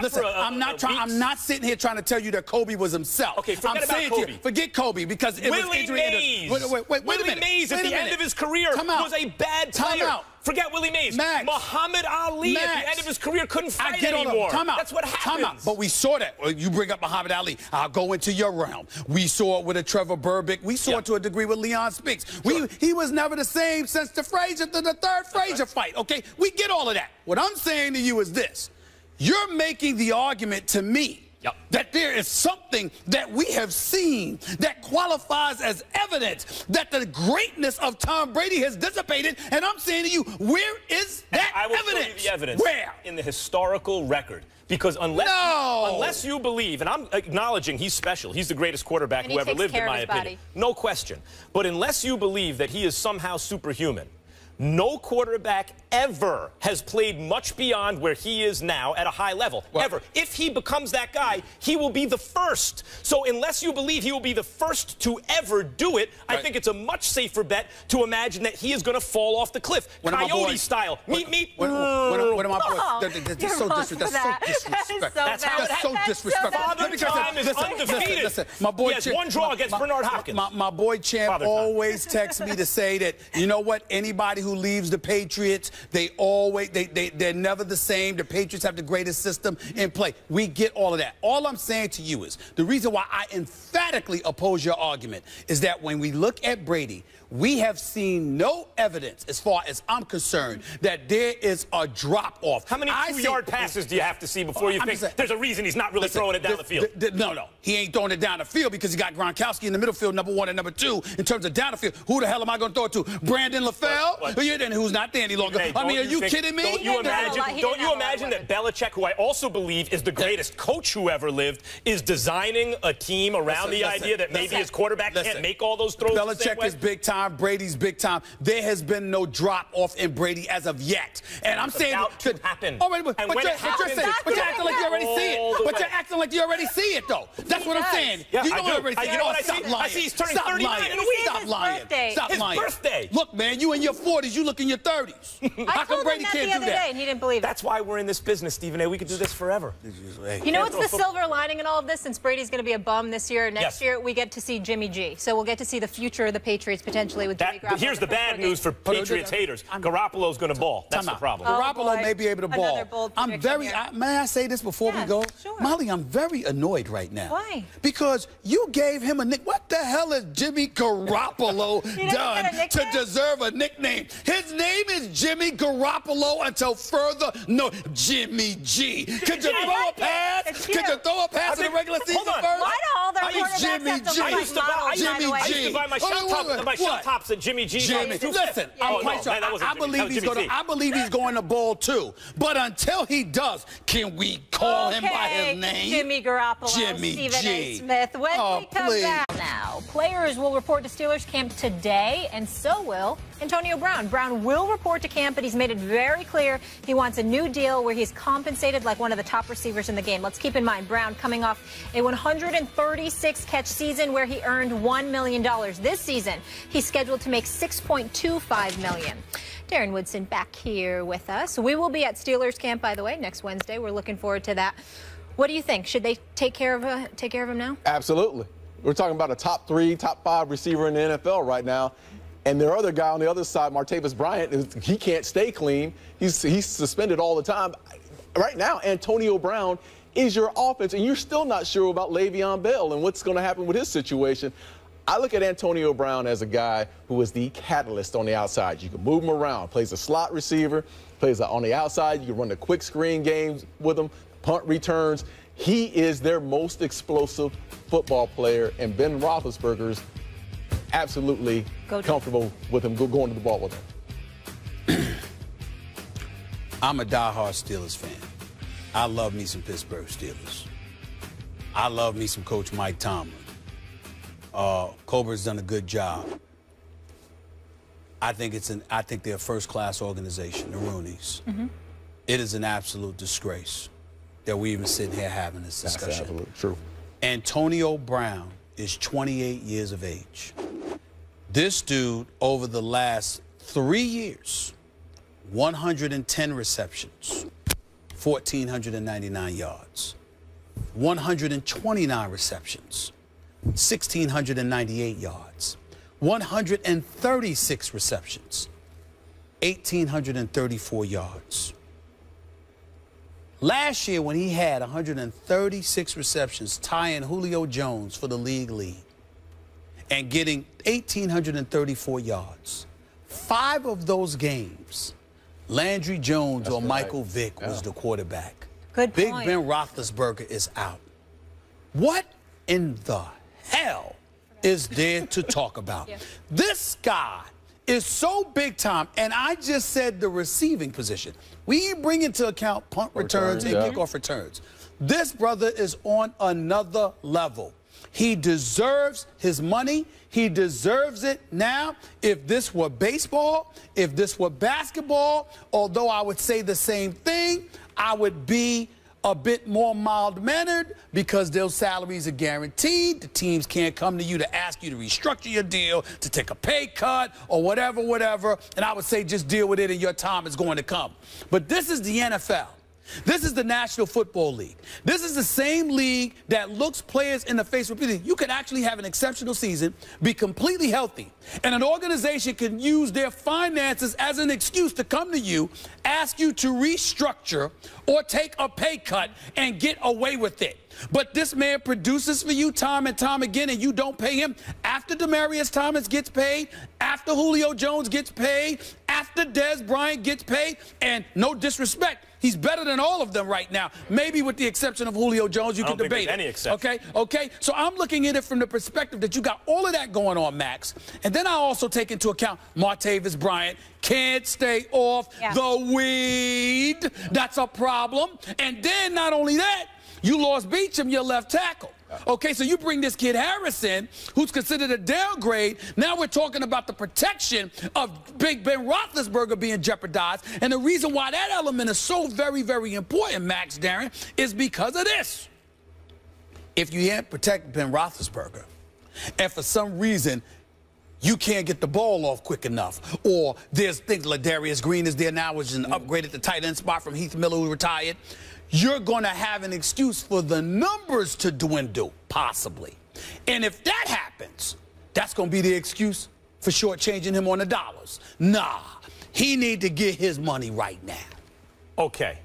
Listen, I'm not sitting here trying to tell you that Kobe was himself. Okay, forget Kobe, because it was injury. Willie Mays at the end of his career was a bad player. Forget Willie Mays. Muhammad Ali at the end of his career couldn't fight anymore. That's what happens. But we saw that. You bring up Muhammad Ali. I'll go into your realm. We saw it with a Trevor Burbick. We saw it to a degree with Leon Spinks. He was never the same since the third Frazier fight. Okay, we get all of that. What I'm saying to you is this. You're making the argument to me that there is something that we have seen that qualifies as evidence that the greatness of Tom Brady has dissipated. And I'm saying to you, where is that I will evidence? show you the evidence. Where? In the historical record. Because unless you believe, and I'm acknowledging he's special, he's the greatest quarterback who ever lived, in my opinion. No question. But unless you believe that he is somehow superhuman, no quarterback ever has played much beyond where he is now at a high level. Ever. If he becomes that guy, he will be the first. So unless you believe he will be the first to ever do it, I think it's a much safer bet to imagine that he is going to fall off the cliff. Coyote style. Meet. One of my boys. That's so disrespectful. That's so disrespectful. Father Time is undefeated. Listen, my boy he has one draw against Bernard Hopkins. My boy Champ always texts me to say that, you know what, anybody who leaves the Patriots, they're never the same. The Patriots have the greatest system in play. We get all of that. All I'm saying to you is the reason why I emphatically oppose your argument is that when we look at Brady, we have seen no evidence, as far as I'm concerned, that there is a drop-off. How many 2-yard passes do you have to see before you think there's a reason he's not really throwing it down the field? No. He ain't throwing it down the field because he got Gronkowski in the middle field, number 1 and number 2, in terms of down the field. Who the hell am I going to throw it to? Brandon LaFell? Who's not there any longer. I mean, are you kidding me? Don't you imagine that Belichick, who I also believe is the greatest coach who ever lived, is designing a team around the idea that maybe his quarterback can't make all those throws? Belichick is big time. Brady's big time. There has been no drop off in Brady as of yet. And I'm saying could happen. Oh, but you're acting like you already see it. But you're acting like you already see it, though. That's what I'm saying. Yeah, you know already see it. You know what I see? Stop lying. I see he's turning 39 in a week. Stop lying. Stop lying. His birthday. Look, man, you in your 40s. You look in your 30s. How come Brady can't do that? And he didn't believe it. That's why we're in this business, Stephen A. We could do this forever. You know what's the silver lining in all of this? Since Brady's going to be a bum this year, next year we get to see Jimmy G. So we'll get to see the future of the Patriots potentially with Jimmy Garoppolo. Here's the bad news for Patriots haters. Garoppolo's going to ball. That's the problem. Garoppolo may be able to ball. I'm very, may I say this before we go? Sure. Molly, I'm very annoyed right now. Why? Because you gave him a nick. What the hell has Jimmy Garoppolo done to deserve a nickname? His name is Jimmy Garoppolo until further. No, Jimmy G. Could you throw a pass? Could you throw a pass in the regular season first? Why do all their quarterbacks have to I used to buy my shell tops at Jimmy G's. Listen, I'm quite sure. I believe he's going to bowl too. But until he does, can we call him by his name? Jimmy Garoppolo, Jimmy Stephen A. Smith. When we come back now, players will report to Steelers camp today, and so will Antonio Brown. Brown will report to camp, but he's made it very clear he wants a new deal where he's compensated like one of the top receivers in the game. Let's keep in mind, Brown coming off a 136-catch season where he earned $1 million. This season, he's scheduled to make $6.25 million. Darren Woodson back here with us. We will be at Steelers camp, by the way, next Wednesday. We're looking forward to that. What do you think? Should they take care of him now? Absolutely. We're talking about a top 3, top 5 receiver in the NFL right now. And their other guy on the other side, Martavis Bryant, he can't stay clean. He's suspended all the time. Right now, Antonio Brown is your offense, and you're still not sure about Le'Veon Bell and what's going to happen with his situation. I look at Antonio Brown as a guy who is the catalyst on the outside. You can move him around, plays a slot receiver, plays on the outside. You can run the quick screen games with him, punt returns. He is their most explosive football player, and Ben Roethlisberger's absolutely comfortable with him going to the ball with him. I'm a diehard Steelers fan. I love me some Pittsburgh Steelers. I love me some Coach Mike Tomlin. Cobra's done a good job. I think they're a first-class organization, the Rooneys. It is an absolute disgrace that we even sitting here having this discussion. That's absolutely true. Antonio Brown is 28 years of age. This dude, over the last 3 years, 110 receptions, 1,499 yards, 129 receptions, 1,698 yards, 136 receptions, 1,834 yards. Last year, when he had 136 receptions, tying Julio Jones for the league lead and getting 1,834 yards, 5 of those games, Landry Jones or Michael Vick was the quarterback. Good point. Big Ben Roethlisberger is out. what in the hell is there to talk about? Yeah. This guy is so big time, and I just said the receiving position. We bring into account punt returns and kickoff returns. This brother is on another level. He deserves his money. He deserves it now. If this were baseball, if this were basketball, although I would say the same thing, I would be a bit more mild-mannered because those salaries are guaranteed. The teams can't come to you to ask you to restructure your deal, to take a pay cut, or whatever. And I would say just deal with it and your time is going to come. But this is the NFL. This is the National Football League. This is the same league that looks players in the face repeatedly. You could actually have an exceptional season, be completely healthy, and an organization can use their finances as an excuse to come to you, ask you to restructure or take a pay cut and get away with it. But this man produces for you time and time again, and you don't pay him after Demaryius Thomas gets paid, after Julio Jones gets paid, after Dez Bryant gets paid, and no disrespect, he's better than all of them right now. Maybe with the exception of Julio Jones, you can debate it. Any exception. Okay. So I'm looking at it from the perspective that you got all of that going on, Max. And then I also take into account Martavis Bryant can't stay off the weed. That's a problem. And then not only that, you lost Beachum, your left tackle. Okay, so you bring this kid Harrison, who's considered a downgrade. Now we're talking about the protection of Big Ben Roethlisberger being jeopardized. And the reason why that element is so very, very important, Max, Darren, is because of this. If you can't protect Ben Roethlisberger, and for some reason you can't get the ball off quick enough, or there's things like Darius Green is there now, which is an upgrade at the tight end spot from Heath Miller, who retired, you're going to have an excuse for the numbers to dwindle, possibly. And if that happens, that's going to be the excuse for shortchanging him on the dollars. Nah, he need to get his money right now. Okay.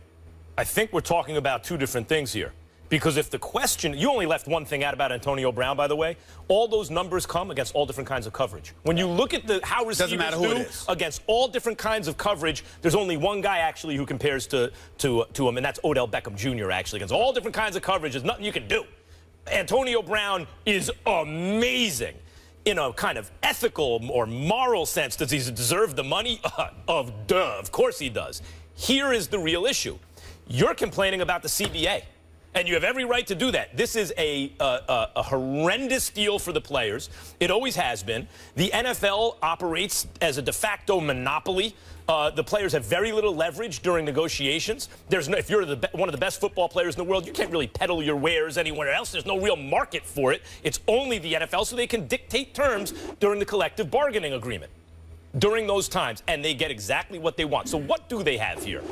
I think we're talking about two different things here. Because if the question, you only left one thing out about Antonio Brown, by the way. All those numbers come against all different kinds of coverage. When you look at how receivers do against all different kinds of coverage, there's only one guy actually who compares to him, and that's Odell Beckham Jr. actually. Against all different kinds of coverage, there's nothing you can do. Antonio Brown is amazing. In a kind of ethical or moral sense, does he deserve the money? Of course he does. Here is the real issue. You're complaining about the CBA. And you have every right to do that. This is a horrendous deal for the players. It always has been. The NFL operates as a de facto monopoly. The players have very little leverage during negotiations. If you're one of the best football players in the world, you can't really peddle your wares anywhere else. There's no real market for it. It's only the NFL, so they can dictate terms during the collective bargaining agreement during those times, and they get exactly what they want. So what do they have here?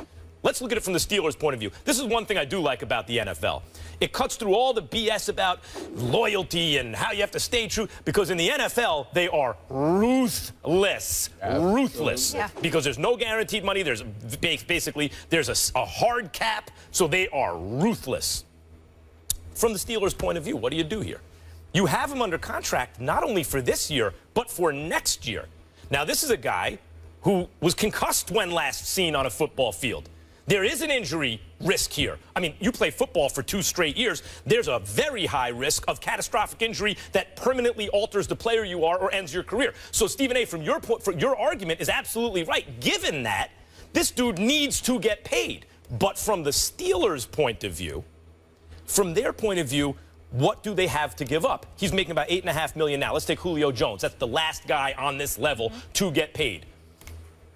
Let's look at it from the Steelers' point of view. This is one thing I do like about the NFL. It cuts through all the BS about loyalty and how you have to stay true, because in the NFL, they are ruthless. Ruthless. Yeah. Because there's no guaranteed money. There's basically a hard cap, so they are ruthless. From the Steelers' point of view, what do you do here? You have him under contract not only for this year, but for next year. Now, this is a guy who was concussed when last seen on a football field. There is an injury risk here. I mean, you play football for 2 straight years. There's a very high risk of catastrophic injury that permanently alters the player you are or ends your career. So, Stephen A., from your argument is absolutely right. Given that, this dude needs to get paid. But from the Steelers' point of view, from their point of view, what do they have to give up? He's making about $8.5 million now. Let's take Julio Jones. That's the last guy on this level to get paid.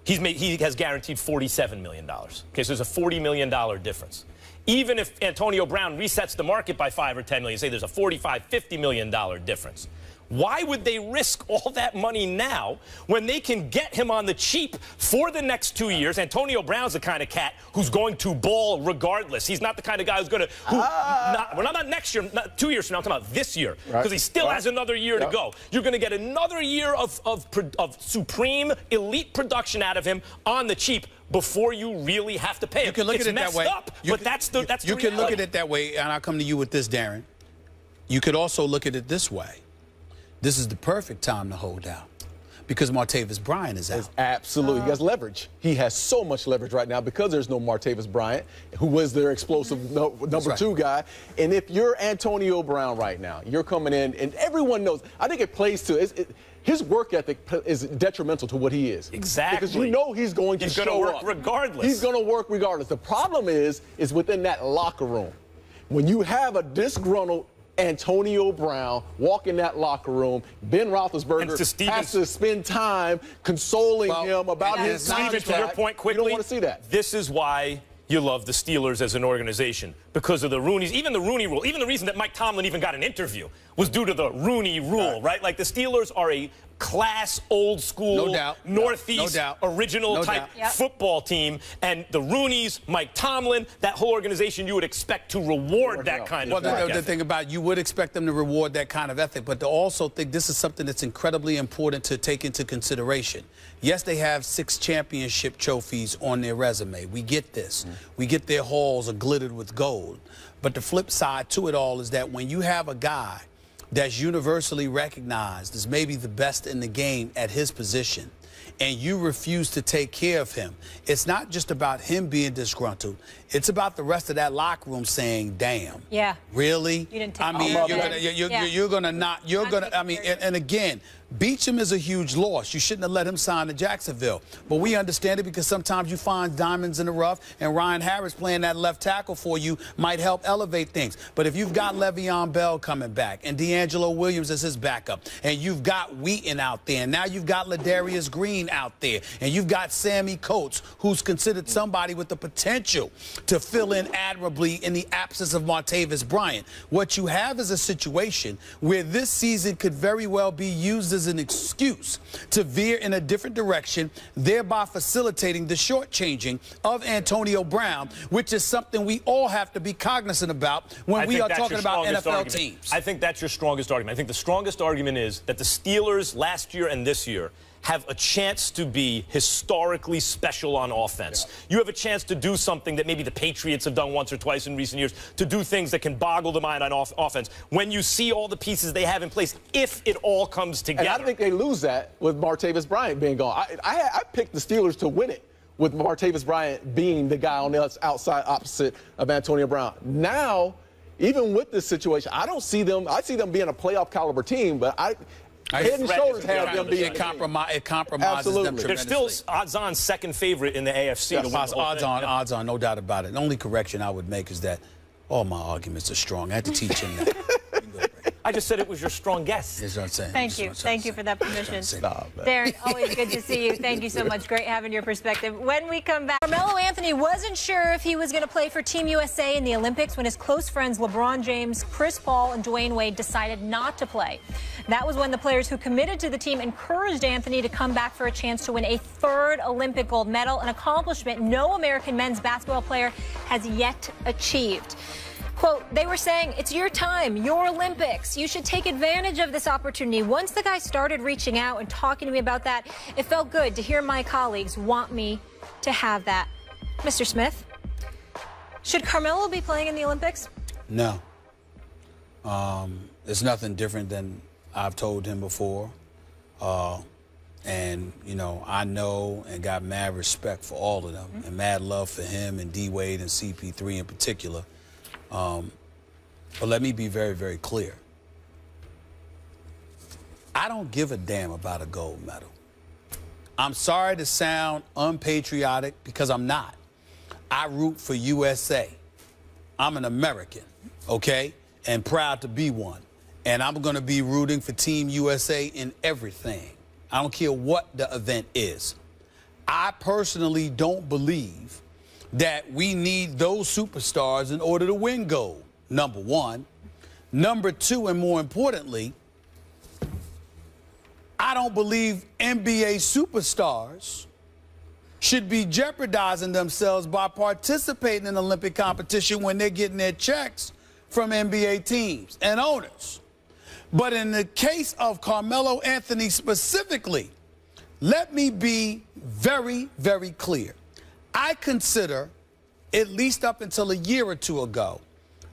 He has guaranteed $47 million. Okay, so there's a $40 million difference. Even if Antonio Brown resets the market by $5 or $10 million, say there's a $45, $50 million difference. Why would they risk all that money now when they can get him on the cheap for the next 2 years? Antonio Brown's the kind of cat who's going to ball regardless. He's not the kind of guy who's going to, not next year, not 2 years from now, I'm talking about this year, because he still has another year to go. You're going to get another year of supreme elite production out of him on the cheap before you really have to pay him. You can look at it that way. But that's the reality. You can look at it that way, and I'll come to you with this, Darren. You could also look at it this way. This is the perfect time to hold out, because Martavis Bryant is out. Absolutely. He has leverage. He has so much leverage right now because there's no Martavis Bryant, who was their explosive number 2 guy. And if you're Antonio Brown right now, you're coming in, and everyone knows. I think it plays to his work ethic is detrimental to what he is. Exactly. Because you know he's going to show work up. regardless. He's going to work regardless. The problem is within that locker room. When you have a disgruntled Antonio Brown walk in that locker room, Ben Roethlisberger has to spend time consoling him about his contract. To your point quickly, you don't want to see that. This is why you love the Steelers as an organization, because of the Rooneys, even the Rooney Rule. Even the reason that Mike Tomlin even got an interview was due to the Rooney Rule, right? Like, the Steelers are a class, old school, Northeast, original type football team. And the Rooneys, Mike Tomlin, that whole organization, you would expect to reward that kind of work. The thing about it, you would expect them to reward that kind of ethic, but to also think this is something that's incredibly important to take into consideration. Yes, they have 6 championship trophies on their resume. We get this. We get their halls are glittered with gold. But the flip side to it all is that when you have a guy that's universally recognized as maybe the best in the game at his position, and you refuse to take care of him, it's not just about him being disgruntled. It's about the rest of that locker room saying, damn. Yeah. Really? You didn't take I mean, and again, Beacham is a huge loss. You shouldn't have let him sign to Jacksonville. But we understand it because sometimes you find diamonds in the rough, and Ryan Harris playing that left tackle for you might help elevate things. But if you've got Le'Veon Bell coming back and D'Angelo Williams as his backup, and you've got Wheaton out there, and now you've got Ladarius Green out there, and you've got Sammy Coates, who's considered somebody with the potential to fill in admirably in the absence of Martavis Bryant. What you have is a situation where this season could very well be used as an excuse to veer in a different direction, thereby facilitating the shortchanging of Antonio Brown, which is something we all have to be cognizant about when we are talking about NFL teams. I think that's your strongest argument. I think the strongest argument is that the Steelers last year and this year have a chance to be historically special on offense. You have a chance to do something that maybe the Patriots have done once or twice in recent years, to do things that can boggle the mind on offense. When you see all the pieces they have in place, if it all comes together. And I think they lose that with Martavis Bryant being gone. I picked the Steelers to win it with Martavis Bryant being the guy on the outside opposite of Antonio Brown. Now, even with this situation, I don't see them. I see them being a playoff caliber team, but head and shoulders have them being it compromises them tremendously. They're still odds-on second favorite in the AFC. Yes, odds-on, no doubt about it. The only correction I would make is that all my arguments are strong. I had to teach him that. I just said it was your strong guess. That's what I'm saying. Thank you. Thank you for that permission. Darren, always good to see you. Thank you so much. Great having your perspective. When we come back, Carmelo Anthony wasn't sure if he was going to play for Team USA in the Olympics when his close friends LeBron James, Chris Paul, and Dwayne Wade decided not to play. That was when the players who committed to the team encouraged Anthony to come back for a chance to win a 3rd Olympic gold medal, an accomplishment no American men's basketball player has yet achieved. Quote, they were saying, it's your time, your Olympics. You should take advantage of this opportunity. Once the guy started reaching out and talking to me about that, it felt good to hear my colleagues want me to have that. Mr. Smith, should Carmelo be playing in the Olympics? No. It's nothing different than I've told him before. And, you know, I know and got mad respect for all of them and mad love for him and D-Wade and CP3 in particular. But let me be very, very clear. I don't give a damn about a gold medal. I'm sorry to sound unpatriotic because I'm not. I root for USA. I'm an American, okay, and proud to be one. And I'm going to be rooting for Team USA in everything. I don't care what the event is. I personally don't believe that we need those superstars in order to win gold, number one. Number two, and more importantly, I don't believe NBA superstars should be jeopardizing themselves by participating in Olympic competition when they're getting their checks from NBA teams and owners. But in the case of Carmelo Anthony specifically, let me be very, very clear. I consider, at least up until a year or two ago,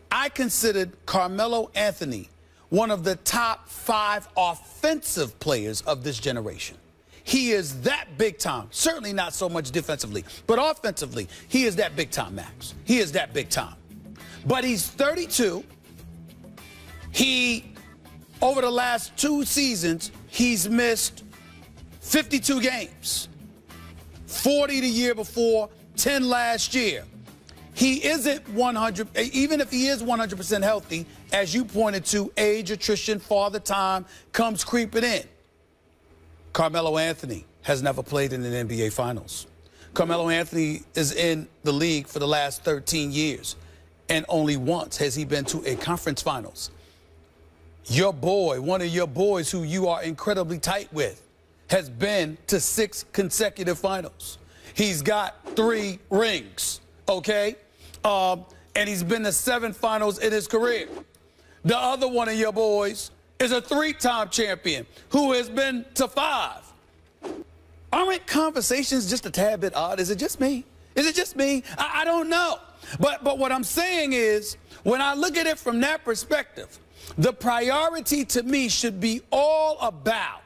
I considered Carmelo Anthony one of the top 5 offensive players of this generation. He is that big time. Certainly not so much defensively, but offensively, he is that big time, Max. He is that big time. But he's 32. Over the last 2 seasons, he's missed 52 games. 40 the year before, 10 last year. He isn't 100, even if he is 100% healthy, as you pointed to, age, attrition, father time comes creeping in. Carmelo Anthony has never played in an NBA Finals. Carmelo Anthony is in the league for the last 13 years, and only once has he been to a conference finals. Your boy, one of your boys who you are incredibly tight with, has been to 6 consecutive finals. He's got 3 rings, okay? And he's been to 7 finals in his career. The other one of your boys is a 3-time champion who has been to 5. Aren't conversations just a tad bit odd? Is it just me? Is it just me? I don't know. But what I'm saying is, when I look at it from that perspective, the priority to me should be all about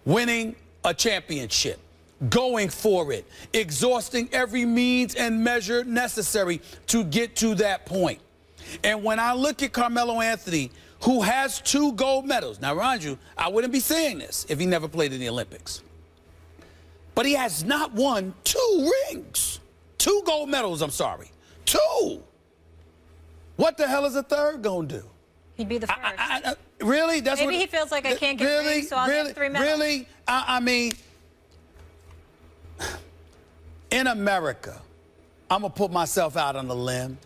winning a championship, going for it, exhausting every means and measure necessary to get to that point. And when I look at Carmelo Anthony, who has 2 gold medals, now mind you, I wouldn't be saying this if he never played in the Olympics, but he has not won 2 rings. 2 gold medals, I'm sorry. 2. What the hell is a third gonna do? He'd be the first. Really? That's Maybe he feels like I can't get rings, so I'll get 3 medals. Really? I mean, in America, I'm going to put myself out on a limb.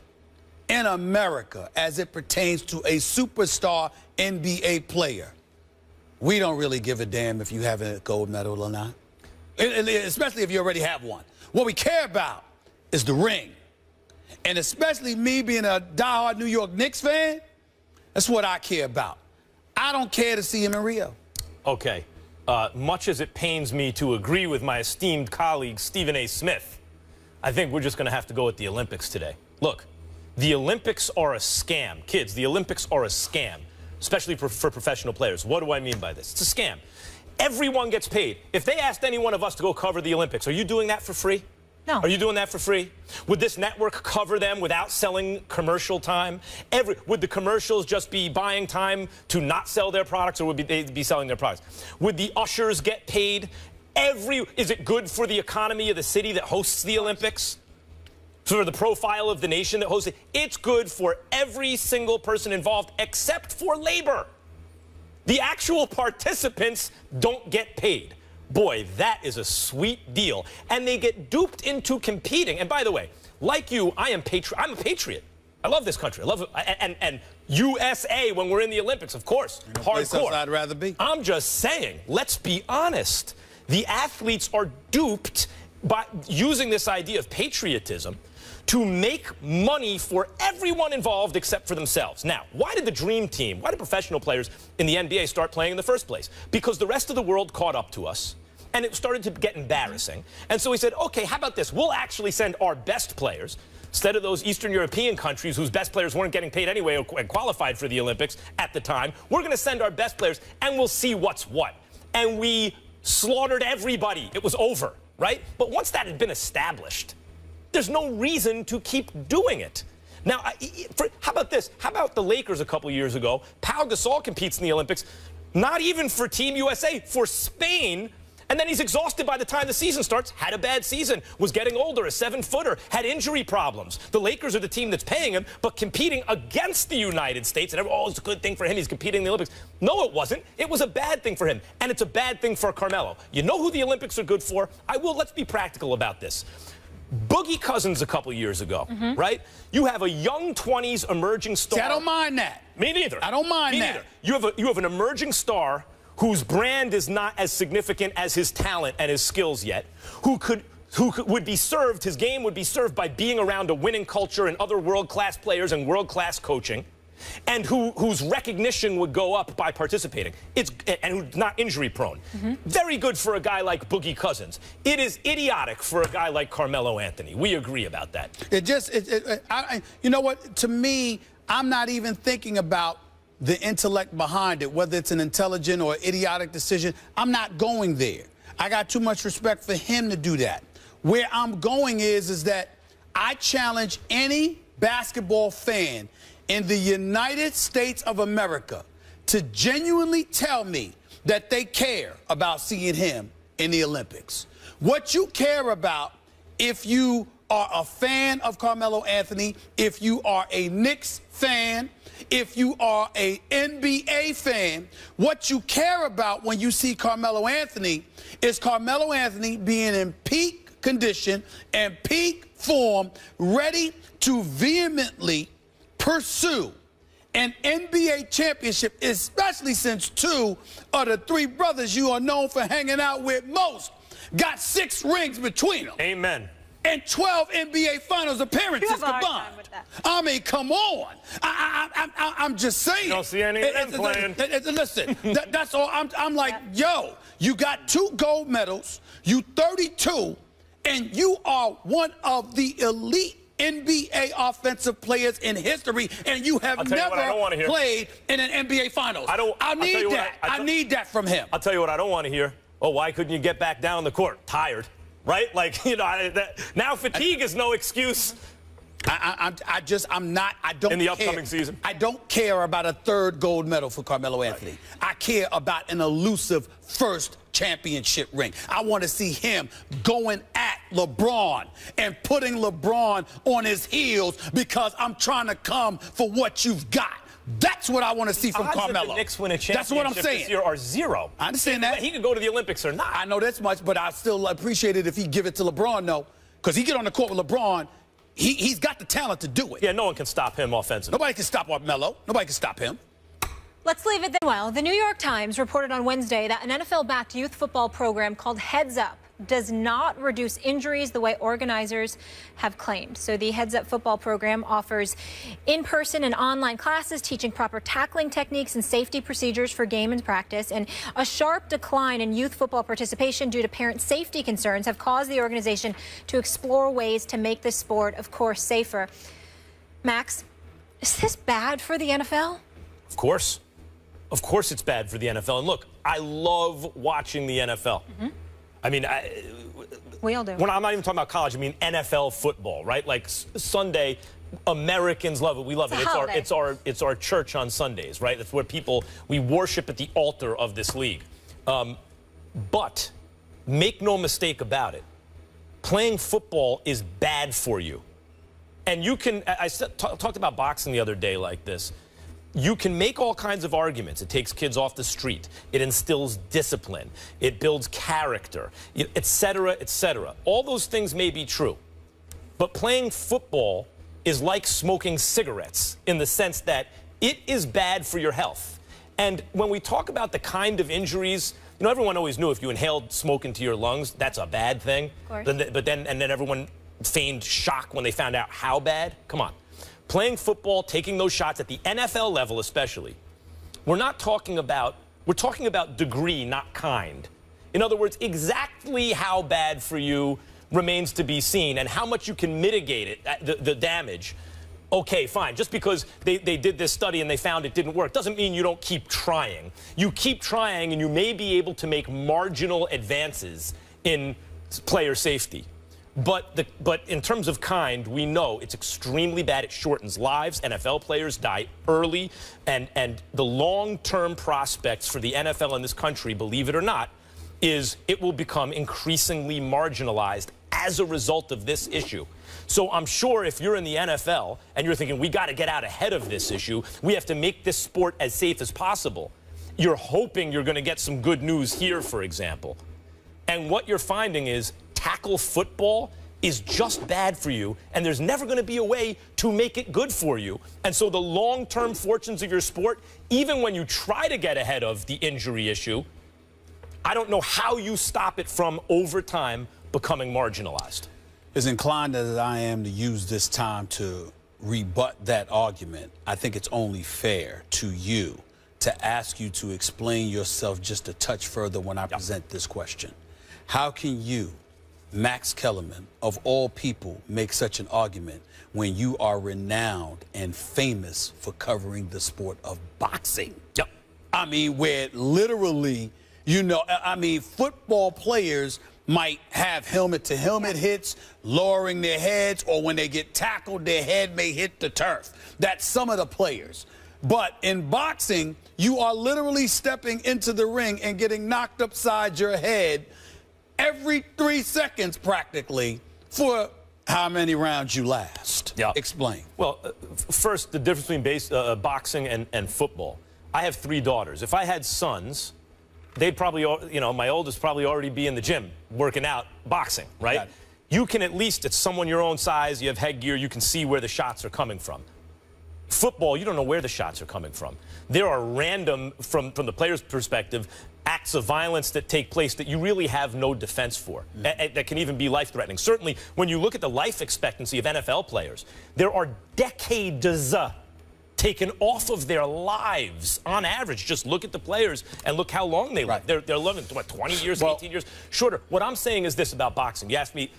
In America, as it pertains to a superstar NBA player, we don't really give a damn if you have a gold medal or not, especially if you already have one. What we care about is the ring. And especially me being a diehard New York Knicks fan, that's what I care about. I don't care to see him in Rio. Okay. Much as it pains me to agree with my esteemed colleague, Stephen A. Smith, I think we're just going to have to go with the Olympics today. Look, the Olympics are a scam. Kids, the Olympics are a scam, especially for professional players. What do I mean by this? It's a scam. Everyone gets paid. If they asked any one of us to go cover the Olympics, are you doing that for free? No. Are you doing that for free? Would this network cover them without selling commercial time? Would the commercials just be buying time to not sell their products, or would they be selling their products? Would the ushers get paid? Is it good for the economy of the city that hosts the Olympics? For the profile of the nation that hosts it? It's good for every single person involved except for labor. The actual participants don't get paid. Boy, that is a sweet deal. And they get duped into competing. And by the way, like you, I'm a patriot. I love this country. I love it. And USA when we're in the Olympics, of course. No place else I'd rather be. I'm just saying, let's be honest. The athletes are duped by using this idea of patriotism to make money for everyone involved except for themselves. Now, why did the dream team, why did professional players in the NBA start playing in the first place? Because the rest of the world caught up to us, and it started to get embarrassing. And so we said, okay, how about this? We'll actually send our best players, instead of those Eastern European countries whose best players weren't getting paid anyway and qualified for the Olympics at the time, we're going to send our best players, and we'll see what's what. And we slaughtered everybody. It was over, right? But once that had been established, there's no reason to keep doing it. Now, how about this? How about the Lakers a couple years ago? Pau Gasol competes in the Olympics, not even for Team USA, for Spain. And then he's exhausted by the time the season starts, had a bad season, was getting older, a 7-footer, had injury problems. The Lakers are the team that's paying him, but competing against the United States. And oh, it's a good thing for him. He's competing in the Olympics. No, it wasn't. It was a bad thing for him. And it's a bad thing for Carmelo. You know who the Olympics are good for? Let's be practical about this. Boogie Cousins a couple years ago, right? You have a young 20s emerging star. See, I don't mind that. Me neither. I don't mind that. Neither. You have an emerging star whose brand is not as significant as his talent and his skills yet, would be served, his game would be served by being around a winning culture and other world-class players and world-class coaching, and whose recognition would go up by participating. And who's not injury-prone. Very good for a guy like Boogie Cousins. It is idiotic for a guy like Carmelo Anthony. We agree about that. You know what? To me, I'm not even thinking about the intellect behind it, whether it's an intelligent or idiotic decision. I'm not going there. I got too much respect for him to do that. Where I'm going is that I challenge any basketball fan in the United States of America to genuinely tell me that they care about seeing him in the Olympics. What you care about, if you are a fan of Carmelo Anthony, if you are a Knicks fan, if you are a NBA fan, what you care about when you see Carmelo Anthony is Carmelo Anthony being in peak condition and peak form, ready to vehemently pursue an NBA championship, especially since 2 of the 3 brothers you are known for hanging out with most got 6 rings between them. Amen. And 12 NBA Finals appearances combined. I mean, come on. I'm just saying. You don't see any of them playing. Listen, that's all. I'm like, yo, you got 2 gold medals, you 32, and you are one of the elite NBA offensive players in history, and you have never played in an NBA Finals. I need that. I need that from him. I'll tell you what I don't want to hear. Oh, why couldn't you get back down the court? Tired. Right? Like, you know, now fatigue is no excuse. I don't in the upcoming season. I don't care about a 3rd gold medal for Carmelo Anthony. I care about an elusive 1st championship ring. I want to see him going at LeBron and putting LeBron on his heels because I'm trying to come for what you've got. That's what I want to see from Carmelo. The Knicks win a championship That's what I'm saying. This year are 0. I understand that. He could go to the Olympics or not. I know that's much, but I still appreciate it if he give it to LeBron, though, because he get on the court with LeBron. He's got the talent to do it. Yeah, no one can stop him offensively. Nobody can stop Carmelo. Nobody can stop him. Let's leave it there. Well, the New York Times reported on Wednesday that an NFL-backed youth football program called Heads Up does not reduce injuries the way organizers have claimed. So the Heads Up football program offers in-person and online classes teaching proper tackling techniques and safety procedures for game and practice. And a sharp decline in youth football participation due to parent safety concerns have caused the organization to explore ways to make the sport, of course, safer. Max, is this bad for the NFL? Of course. Of course it's bad for the NFL. And look, I love watching the NFL. I mean, we all do. When I'm not even talking about college, I mean NFL football, right? Like Sunday, Americans love it. We love it. It's our church on Sundays, right? It's where we worship at the altar of this league. But make no mistake about it, playing football is bad for you. And you can, I talked about boxing the other day like this. You can make all kinds of arguments. It takes kids off the street. It instills discipline. It builds character, et cetera, et cetera. All those things may be true. But playing football is like smoking cigarettes in the sense that it is bad for your health. And when we talk about the kind of injuries, you know, everyone always knew if you inhaled smoke into your lungs, that's a bad thing. Of course. But then everyone feigned shock when they found out how bad. Come on. Playing football, taking those shots at the NFL level especially, we're talking about degree, not kind. In other words, exactly how bad for you remains to be seen and how much you can mitigate it, the damage. Okay, fine. Just because they did this study and they found it didn't work doesn't mean you don't keep trying. You keep trying and you may be able to make marginal advances in player safety. But in terms of kind, we know it's extremely bad. It shortens lives. NFL players die early. And the long-term prospects for the NFL in this country, believe it or not, is it will become increasingly marginalized as a result of this issue. So I'm sure if you're in the NFL and you're thinking, we got to get out ahead of this issue, we have to make this sport as safe as possible, you're hoping you're going to get some good news here, for example. And what you're finding is tackle football is just bad for you, and there's never going to be a way to make it good for you. And so the long-term fortunes of your sport, even when you try to get ahead of the injury issue, I don't know how you stop it from, over time, becoming marginalized. As inclined as I am to use this time to rebut that argument, I think it's only fair to you to ask you to explain yourself just a touch further when I present this question. How can you, Max Kellerman, of all people, make such an argument when you are renowned and famous for covering the sport of boxing? Yep. I mean, where literally You know, I mean, football players might have helmet-to-helmet hits, lowering their heads, or when they get tackled, their head may hit the turf. That's some of the players. But in boxing, you are literally stepping into the ring and getting knocked upside your head every 3 seconds practically for how many rounds you last. Yeah. Explain. Well, first, the difference between boxing and football. I have 3 daughters. If I had sons, they'd probably, you know, my oldest probably already be in the gym working out, boxing, right? You can at least, it's someone your own size, you have headgear, you can see where the shots are coming from. Football, you don't know where the shots are coming from. There are random, from the player's perspective, acts of violence that take place that you really have no defense for, that can even be life-threatening. Certainly, when you look at the life expectancy of NFL players, there are decades taken off of their lives on average. Just look at the players and look how long they live. They're living, what, 20 years, 18 years? Shorter. What I'm saying is this about boxing. You asked me,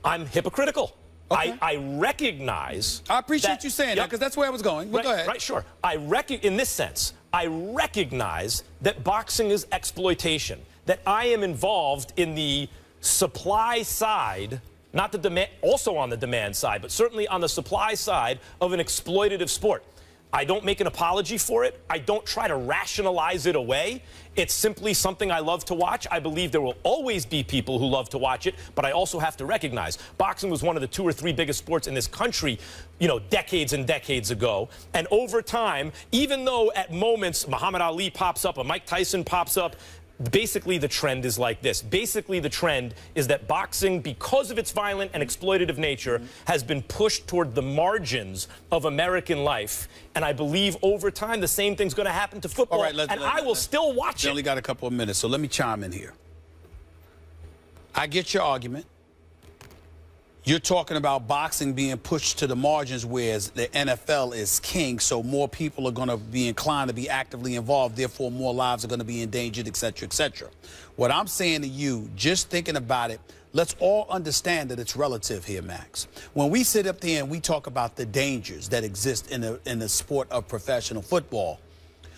I'm hypocritical. Okay. I recognize. I appreciate you saying that, because that's where I was going. Well, go ahead. Right, sure. In this sense, I recognize that boxing is exploitation, that I am involved in the supply side, not the demand, also on the demand side, but certainly on the supply side of an exploitative sport. I don't make an apology for it. I don't try to rationalize it away. It's simply something I love to watch. I believe there will always be people who love to watch it, but I also have to recognize boxing was one of the 2 or 3 biggest sports in this country, you know, decades and decades ago. And over time, even though at moments Muhammad Ali pops up, or Mike Tyson pops up, basically the trend is like this. Basically the trend is that boxing, because of its violent and exploitative nature, has been pushed toward the margins of American life. And I believe over time the same thing's going to happen to football. All right, I will still watch it. We only got a couple of minutes, so let me chime in here. I get your argument. You're talking about boxing being pushed to the margins, whereas the NFL is king, so more people are going to be inclined to be actively involved, therefore more lives are going to be endangered, et cetera, et cetera. What I'm saying to you, just thinking about it, let's all understand that it's relative here, Max. When we sit up there and we talk about the dangers that exist in the sport of professional football,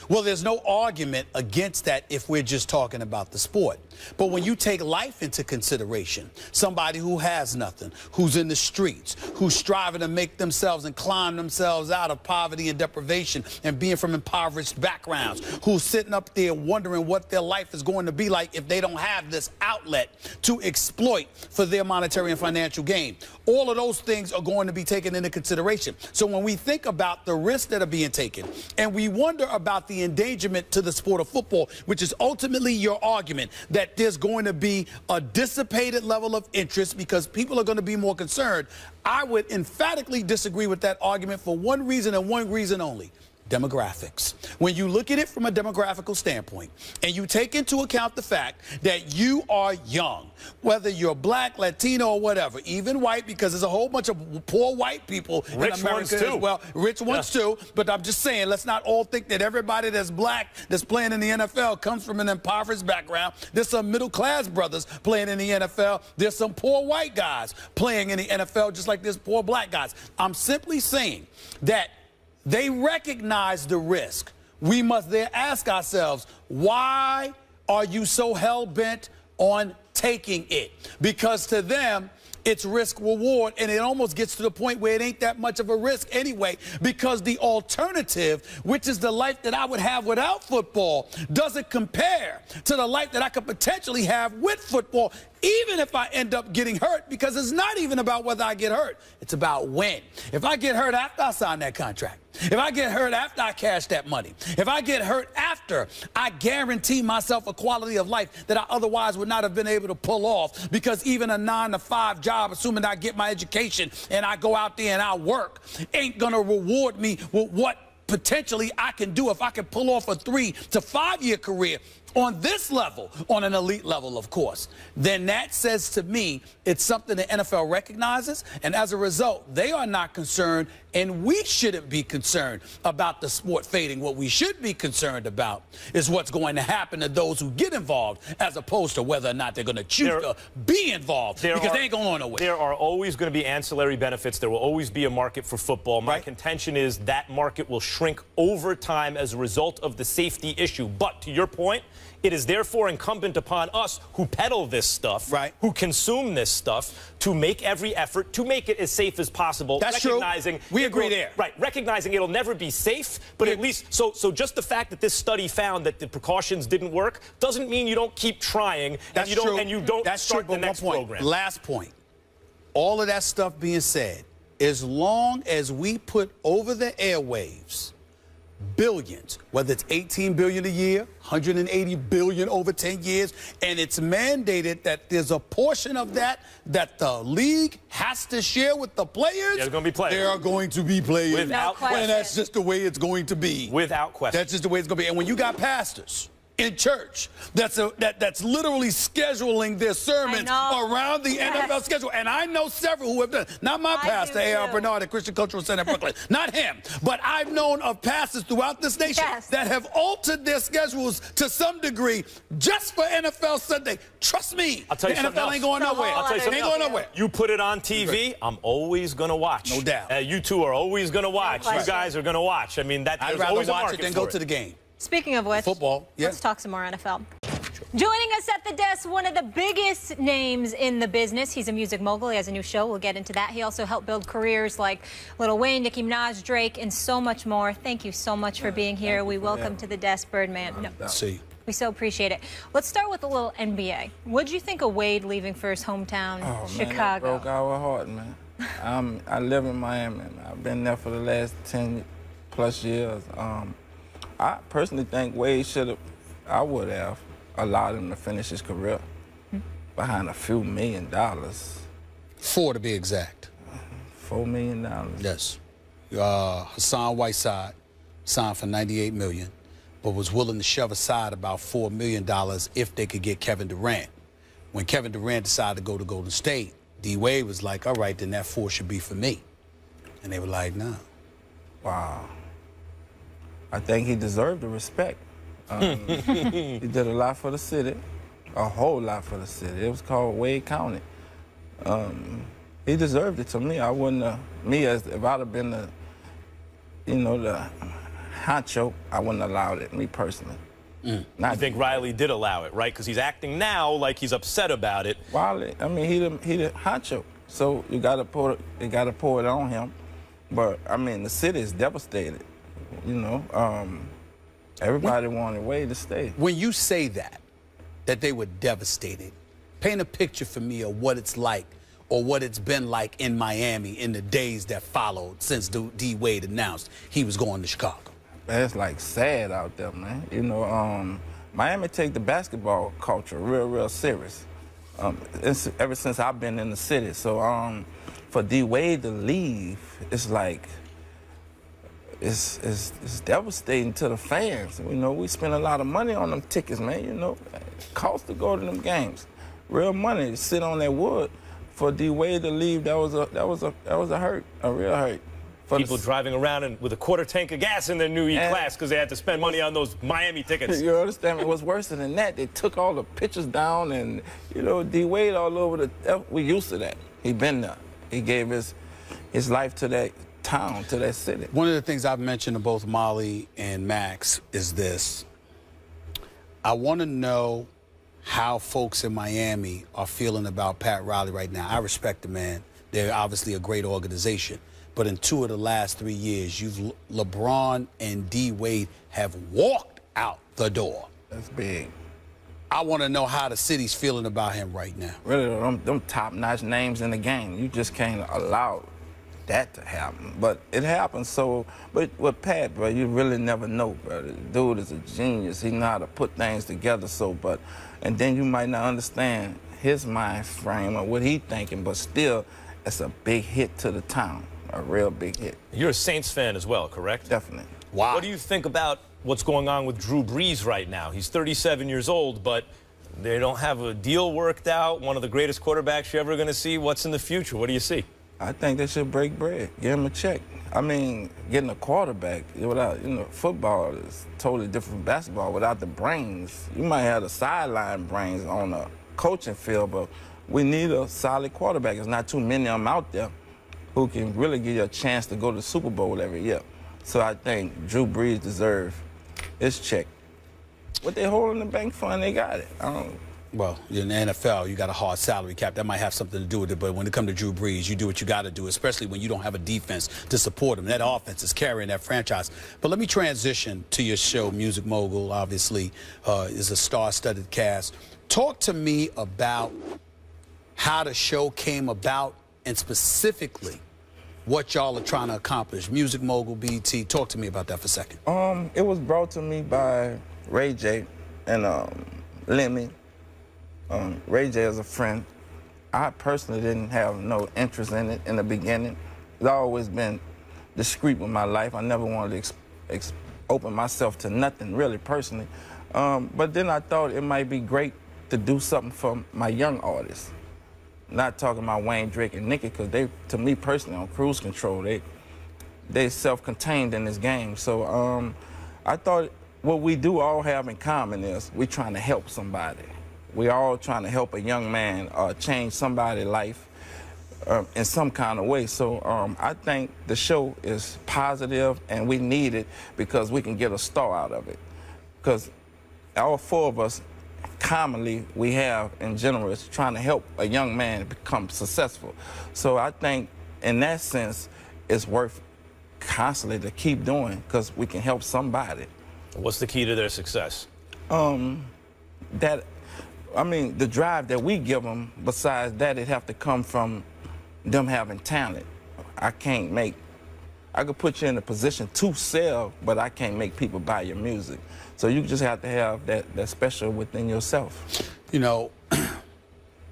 well, there's no argument against that if we're just talking about the sport. But when you take life into consideration, somebody who has nothing, who's in the streets, who's striving to make themselves and climb themselves out of poverty and deprivation and being from impoverished backgrounds, who's sitting up there wondering what their life is going to be like if they don't have this outlet to exploit for their monetary and financial gain. All of those things are going to be taken into consideration. So when we think about the risks that are being taken and we wonder about the endangerment to the sport of football, which is ultimately your argument, that there's going to be a dissipated level of interest because people are going to be more concerned, I would emphatically disagree with that argument for one reason and one reason only. Demographics. When you look at it from a demographical standpoint and you take into account the fact that you are young, whether you're black, Latino, or whatever, even white, because there's a whole bunch of poor white people in America as well. Rich ones too. But I'm just saying, let's not all think that everybody that's black that's playing in the NFL comes from an impoverished background. There's some middle-class brothers playing in the NFL. There's some poor white guys playing in the NFL, just like there's poor black guys. I'm simply saying that they recognize the risk. We must then ask ourselves, why are you so hell-bent on taking it? Because to them, it's risk-reward, and it almost gets to the point where it ain't that much of a risk anyway, because the alternative, which is the life that I would have without football, doesn't compare to the life that I could potentially have with football, even if I end up getting hurt, because it's not even about whether I get hurt. It's about when. If I get hurt after I sign that contract, if I get hurt after I cash that money, if I get hurt after I guarantee myself a quality of life that I otherwise would not have been able to pull off, because even a 9-to-5 job, assuming I get my education and I go out there and I work, ain't gonna reward me with what potentially I can do if I can pull off a 3 to 5 year career on this level, on an elite level, of course, then that says to me it's something the NFL recognizes, and as a result, they are not concerned, and we shouldn't be concerned about the sport fading. What we should be concerned about is what's going to happen to those who get involved, as opposed to whether or not they're going to choose to be involved, because they ain't going nowhere. There are always going to be ancillary benefits. There will always be a market for football. My contention is that market will shrink over time as a result of the safety issue. But to your point, It is therefore incumbent upon us who peddle this stuff, who consume this stuff, to make every effort to make it as safe as possible. That's true. We agree there. Right, recognizing it'll never be safe, but at least, so just the fact that this study found that the precautions didn't work doesn't mean you don't keep trying and you don't start the next program. Last point. All of that stuff being said, as long as we put over the airwaves billions, whether it's 18 billion a year, 180 billion over 10 years, and it's mandated that there's a portion of that the league has to share with the players. There's going to be players. There are going to be players. Without question. And that's just the way it's going to be. Without question. That's just the way it's going to be. And when you got pastors in church that's literally scheduling their sermons around the NFL schedule. And I know several who have done it. Not my pastor, A.R. Bernard at Christian Cultural Center in Brooklyn. Not him. But I've known of pastors throughout this nation that have altered their schedules to some degree just for NFL Sunday. Trust me, I'll tell you the NFL else. ain't going nowhere. I'll tell you something ain't going nowhere. You put it on TV, I'm always going to watch. No doubt. You two are always going to watch. You guys are going to watch. I mean, I'd rather watch it than go to the game. Speaking of which, football. Let's talk some more NFL. Joining us at the desk, one of the biggest names in the business. He's a music mogul. He has a new show. We'll get into that. He also helped build careers like Lil Wayne, Nicki Minaj, Drake, and so much more. Thank you so much for being here. We welcome to the desk, Birdman. See. We so appreciate it. Let's start with a little NBA. What did you think of Wade leaving for his hometown, Chicago? Man, that broke our heart, man. I live in Miami. Man. I've been there for the last 10+ years. I personally think Wade I would have allowed him to finish his career behind a few $1 million. 4 to be exact. $4 million. Yes. Hassan Whiteside signed for $98 million, but was willing to shove aside about $4 million if they could get Kevin Durant. When Kevin Durant decided to go to Golden State, D. Wade was like, all right, then that 4 should be for me. And they were like, no. Wow. I think he deserved the respect. He did a lot for the city, a whole lot for the city. It was called Wade County. He deserved it to me. I wouldn't have, if I'd have been the honcho, I wouldn't have allowed it, me personally. I think Riley did allow it, right? Because he's acting now like he's upset about it. Riley, I mean, he the honcho, so you gotta pour it on him. But I mean, the city is devastated. You know, everybody wanted Wade to stay. When you say that they were devastated, paint a picture for me of what it's like or what it's been like in Miami in the days that followed since D. Wade announced he was going to Chicago. It's like sad out there, man. You know, Miami take the basketball culture real serious. Ever since I've been in the city. So for D. Wade to leave, it's like, it's devastating to the fans. You know, we spend a lot of money on them tickets, man. You know, it costs to go to them games. Real money to sit on that wood. For D. Wade to leave, that was a hurt, a real hurt. For people driving around with a quarter tank of gas in their new E-Class because they had to spend money on those Miami tickets. You understand? It was worse than that. They took all the pictures down, and you know, D. Wade all over we used to that. He been there. He gave his life to that town, to that city. One of the things I've mentioned to both Molly and Max is this. I want to know how folks in Miami are feeling about Pat Riley right now. I respect the man. They're obviously a great organization. But in 2 of the last 3 years, LeBron and D. Wade have walked out the door. That's big. I want to know how the city's feeling about him right now. Really, them top-notch names in the game, you just can't allow that to happen. But it happens. So, but with Pat, bro, you really never know, bro. The dude is a genius. He know how to put things together. So, and then you might not understand his mind frame or what he thinking, but still, it's a big hit to the town, a real big hit. You're a Saints fan as well, correct? Definitely. Wow. What do you think about what's going on with Drew Brees right now? He's 37 years old, but they don't have a deal worked out. One of the greatest quarterbacks you're ever going to see. What's in the future? What do you see? I think they should break bread, give him a check. I mean, getting a quarterback without, football is totally different from basketball without the brains. You might have the sideline brains on a coaching field, but we need a solid quarterback. There's not too many of them out there who can really give you a chance to go to the Super Bowl every year. So I think Drew Brees deserves his check. what they hold in the bank fund, they got it. I don't. Well, in the NFL, you got a hard salary cap. That might have something to do with it, but when it comes to Drew Brees, you do what you got to do, especially when you don't have a defense to support him. That offense is carrying that franchise. But let me transition to your show, Music Mogul, obviously, is a star-studded cast. Talk to me about how the show came about and specifically what y'all are trying to accomplish. Music Mogul, BET, talk to me about that for a second. It was brought to me by Ray J and Lemmy. Ray J is a friend. I personally didn't have no interest in it in the beginning. It's always been discreet with my life. I never wanted to open myself to nothing really personally. But then I thought it might be great to do something for my young artists. Not talking about Wayne, Drake, and Nicki, because they, to me personally, on cruise control. They self-contained in this game. So I thought what we do all have in common is we're trying to help somebody. We all trying to help a young man change somebody's life in some kind of way. So I think the show is positive, and we need it because we can get a star out of it. Because all four of us, commonly, we have in general is trying to help a young man become successful. So I think in that sense, it's worth constantly to keep doing because we can help somebody. What's the key to their success? The drive that we give them, besides that, it have to come from them having talent. I could put you in a position to sell, but I can't make people buy your music. So you just have to have that special within yourself. You know, I'm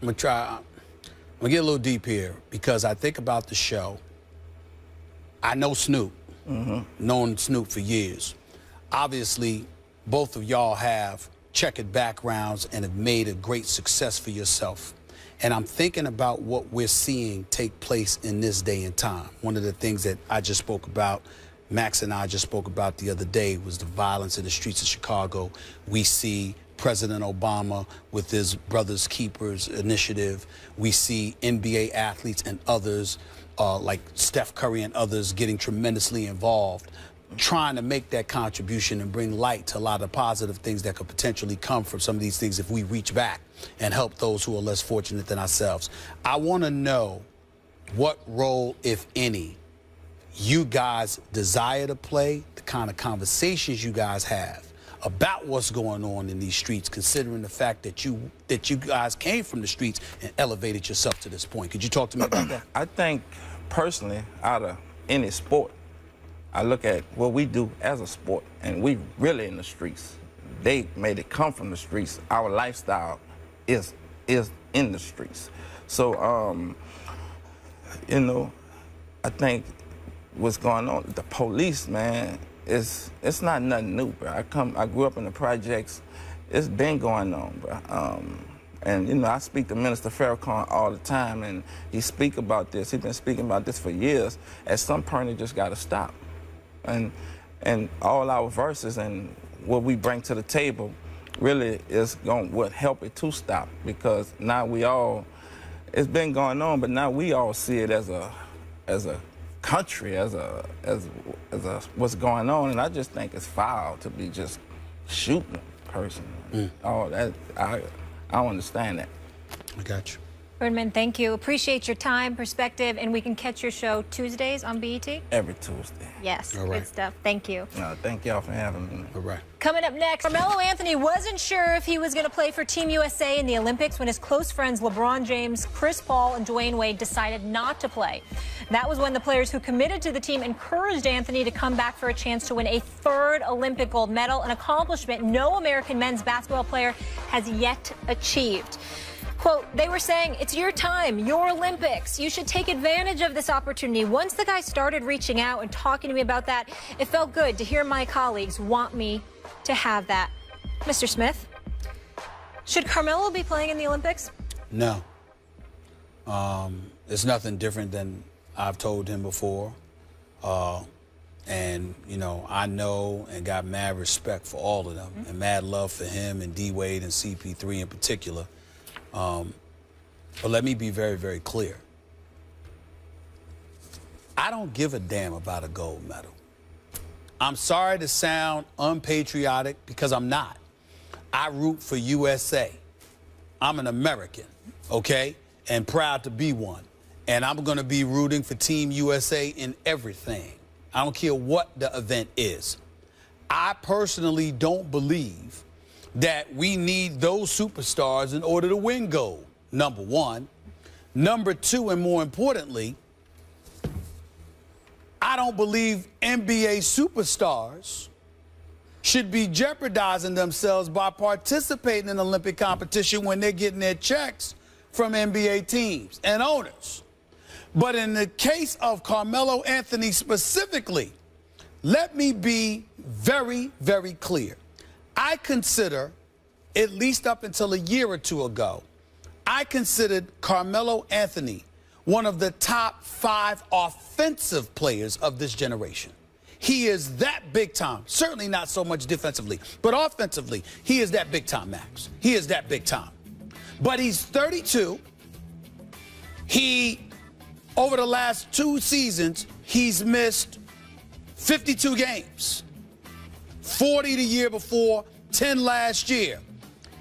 gonna get a little deep here because I think about the show. I know Snoop, known Snoop for years. Obviously, both of y'all have checkered backgrounds and have made a great success for yourself. And I'm thinking about what we're seeing take place in this day and time. One of the things that I just spoke about, Max and I just spoke about the other day, was the violence in the streets of Chicago. We see President Obama with his Brothers Keepers initiative. We see NBA athletes and others like Steph Curry and others getting tremendously involved, trying to make that contribution and bring light to a lot of positive things that could potentially come from some of these things if we reach back and help those who are less fortunate than ourselves. I want to know what role, if any, you guys desire to play, the kind of conversations you guys have about what's going on in these streets, considering the fact that you guys came from the streets and elevated yourself to this point. Could you talk to me about that? I think, personally, out of any sport, I look at what we do as a sport, and we really in the streets. They made it come from the streets. Our lifestyle is in the streets. So, you know, I think what's going on, the police, man, it's not nothing new, bro. I grew up in the projects. It's been going on, bro. And, you know, I speak to Minister Farrakhan all the time, and he speak about this. He's been speaking about this for years. At some point, it just got to stop. And all our verses and what we bring to the table really is would help it to stop, because now it's been going on, but now we all see it as a country, as what's going on, and I just think it's foul to be just shooting a person. Oh, that I don't understand that. I got you. Birdman, thank you. Appreciate your time, perspective, and we can catch your show Tuesdays on BET? Every Tuesday. Yes, all right. Good stuff. Thank you. No, thank y'all for having me. All right. Coming up next, Carmelo Anthony wasn't sure if he was going to play for Team USA in the Olympics when his close friends LeBron James, Chris Paul, and Dwayne Wade decided not to play. That was when the players who committed to the team encouraged Anthony to come back for a chance to win a third Olympic gold medal, an accomplishment no American men's basketball player has yet achieved. Quote, they were saying, it's your time, your Olympics. You should take advantage of this opportunity. Once the guy started reaching out and talking to me about that, it felt good to hear my colleagues want me to have that. Mr. Smith, should Carmelo be playing in the Olympics? No. It's nothing different than I've told him before. And, you know, I know and got mad respect for all of them and mad love for him and D-Wade and CP3 in particular. But let me be very, very clear. I don't give a damn about a gold medal. I'm sorry to sound unpatriotic because I'm not. I root for USA. I'm an American, okay, and proud to be one. And I'm going to be rooting for Team USA in everything. I don't care what the event is. I personally don't believe that we need those superstars in order to win gold, number one. Number two, and more importantly, I don't believe NBA superstars should be jeopardizing themselves by participating in Olympic competition when they're getting their checks from NBA teams and owners. But in the case of Carmelo Anthony specifically, let me be very, very clear. I consider, at least up until a year or two ago, I considered Carmelo Anthony one of the top 5 offensive players of this generation. He is that big time. Certainly not so much defensively, but offensively, he is that big time, Max. He is that big time. But he's 32. Over the last 2 seasons, he's missed 52 games. 40 the year before, 10 last year.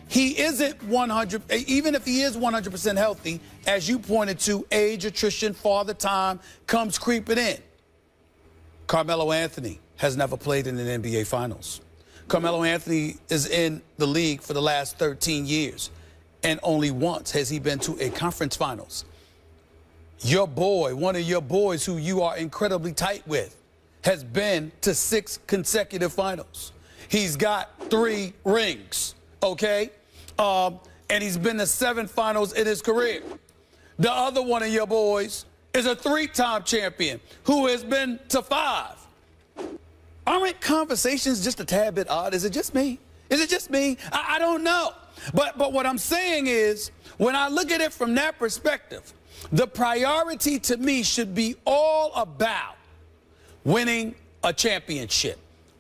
He isn't 100, even if he is 100% healthy, as you pointed to, age, attrition, father time comes creeping in. Carmelo Anthony has never played in an NBA Finals. Carmelo Anthony is in the league for the last 13 years, and only once has he been to a conference finals. Your boy, one of your boys who you are incredibly tight with, has been to 6 consecutive finals. He's got 3 rings, okay? And he's been to 7 finals in his career. The other one of your boys is a 3-time champion who has been to 5. Aren't conversations just a tad bit odd? Is it just me? Is it just me? I don't know. But what I'm saying is, when I look at it from that perspective, the priority to me should be all about winning a championship,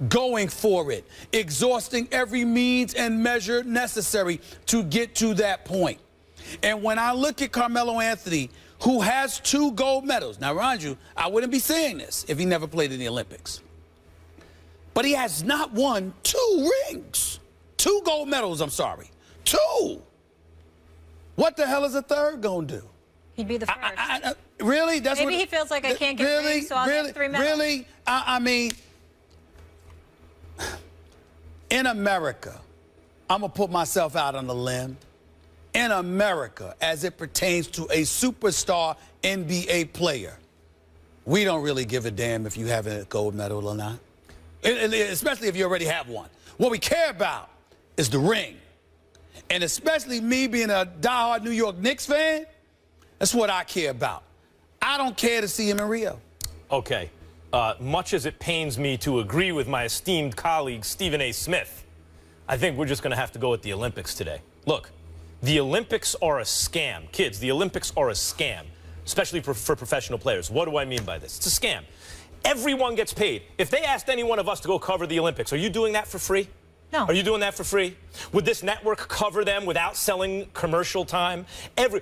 going for it, exhausting every means and measure necessary to get to that point. And when I look at Carmelo Anthony, who has 2 gold medals, now mind you, I wouldn't be saying this if he never played in the Olympics, but he has not won 2 rings. 2 gold medals, I'm sorry. 2. What the hell is a third gonna do? He'd be the first. Really? That's Maybe he feels like I can't get rings, so I'll get 3 medals. Really? I mean, in America, I'm going to put myself out on a limb. In America, as it pertains to a superstar NBA player, we don't really give a damn if you have a gold medal or not, especially if you already have one. What we care about is the ring. And especially me being a diehard New York Knicks fan, that's what I care about. I don't care to see him in Rio. Okay. Much as it pains me to agree with my esteemed colleague, Stephen A. Smith, I think we're just going to have to go with the Olympics today. Look, the Olympics are a scam. Kids, the Olympics are a scam, especially for professional players. What do I mean by this? It's a scam. Everyone gets paid. If they asked any one of us to go cover the Olympics, are you doing that for free? No. Are you doing that for free? Would this network cover them without selling commercial time?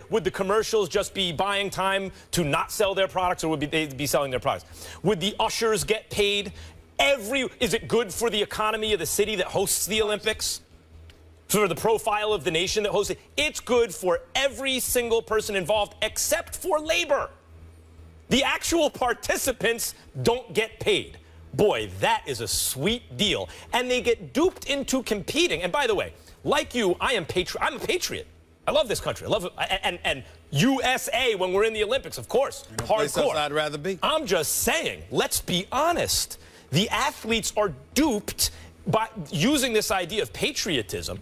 Would the commercials just be buying time to not sell their products, or would they be selling their products? Would the ushers get paid? Is it good for the economy of the city that hosts the Olympics? For the profile of the nation that hosts it? It's good for every single person involved except for labor. The actual participants don't get paid. Boy, that is a sweet deal. And they get duped into competing. And by the way, like you, I'm a patriot. I love this country. I love it. And USA when we're in the Olympics, of course. Hardcore. I'd rather be. I'm just saying, let's be honest. The athletes are duped by using this idea of patriotism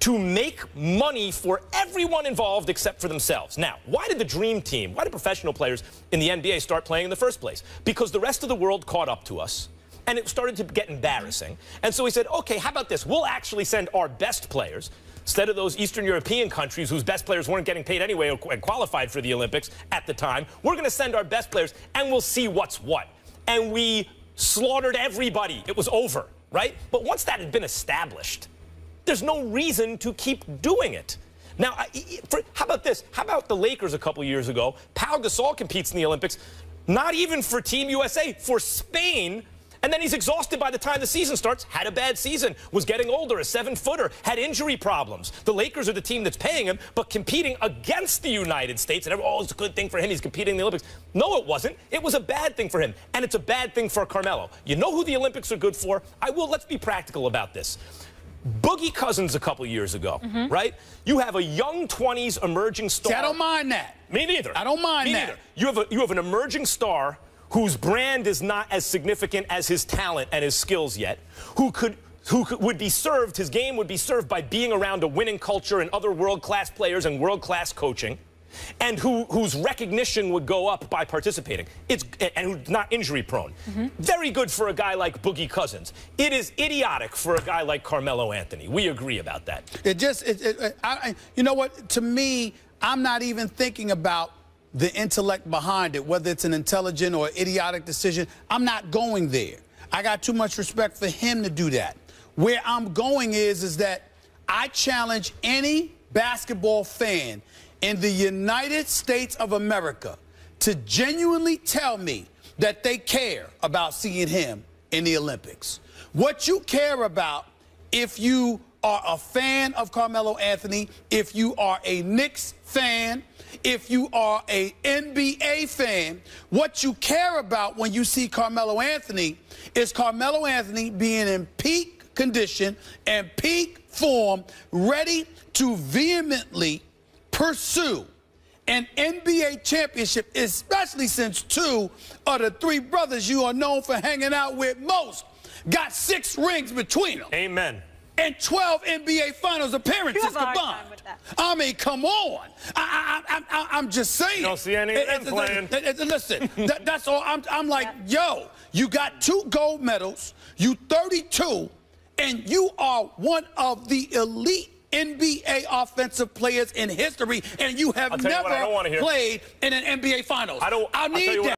to make money for everyone involved except for themselves. Now, why did the Dream Team, why did professional players in the NBA start playing in the first place? Because the rest of the world caught up to us, and it started to get embarrassing. And so we said, okay, how about this? We'll actually send our best players, instead of those Eastern European countries whose best players weren't getting paid anyway and qualified for the Olympics at the time, we're going to send our best players, and we'll see what's what. And we slaughtered everybody. It was over, right? But once that had been established, there's no reason to keep doing it. Now, how about this? How about the Lakers a couple years ago? Pau Gasol competes in the Olympics, not even for Team USA, for Spain, And then he's exhausted by the time the season starts, had a bad season, was getting older, a 7-footer, had injury problems. The Lakers are the team that's paying him, but competing against the United States. And oh, it's a good thing for him. He's competing in the Olympics. No, it wasn't. It was a bad thing for him. And it's a bad thing for Carmelo. You know who the Olympics are good for? Let's be practical about this. Boogie Cousins a couple years ago, right? You have a young 20s emerging star. See, I don't mind that. Me neither. I don't mind that. Neither. You have an emerging star whose brand is not as significant as his talent and his skills yet, would be served, his game would be served by being around a winning culture and other world-class players and world-class coaching, and whose recognition would go up by participating. And who's not injury-prone. Very good for a guy like Boogie Cousins. It is idiotic for a guy like Carmelo Anthony. We agree about that. You know what? To me, I'm not even thinking about the intellect behind it, whether it's an intelligent or idiotic decision. I'm not going there. I got too much respect for him to do that. Where I'm going is that I challenge any basketball fan in the United States of America to genuinely tell me that they care about seeing him in the Olympics. What you care about, if you are a fan of Carmelo Anthony, if you are a Knicks fan, if you are an NBA fan, what you care about when you see Carmelo Anthony is Carmelo Anthony being in peak condition and peak form, ready to vehemently pursue an NBA championship, especially since 2 of the 3 brothers you are known for hanging out with most got 6 rings between them. Amen. And 12 NBA Finals appearances combined. I mean, come on. I'm just saying. You don't see any of them playing. Listen, that's all. I'm like, yo, you got 2 gold medals, you 32, and you are one of the elite NBA offensive players in history, and you have never played in an NBA Finals. I need that.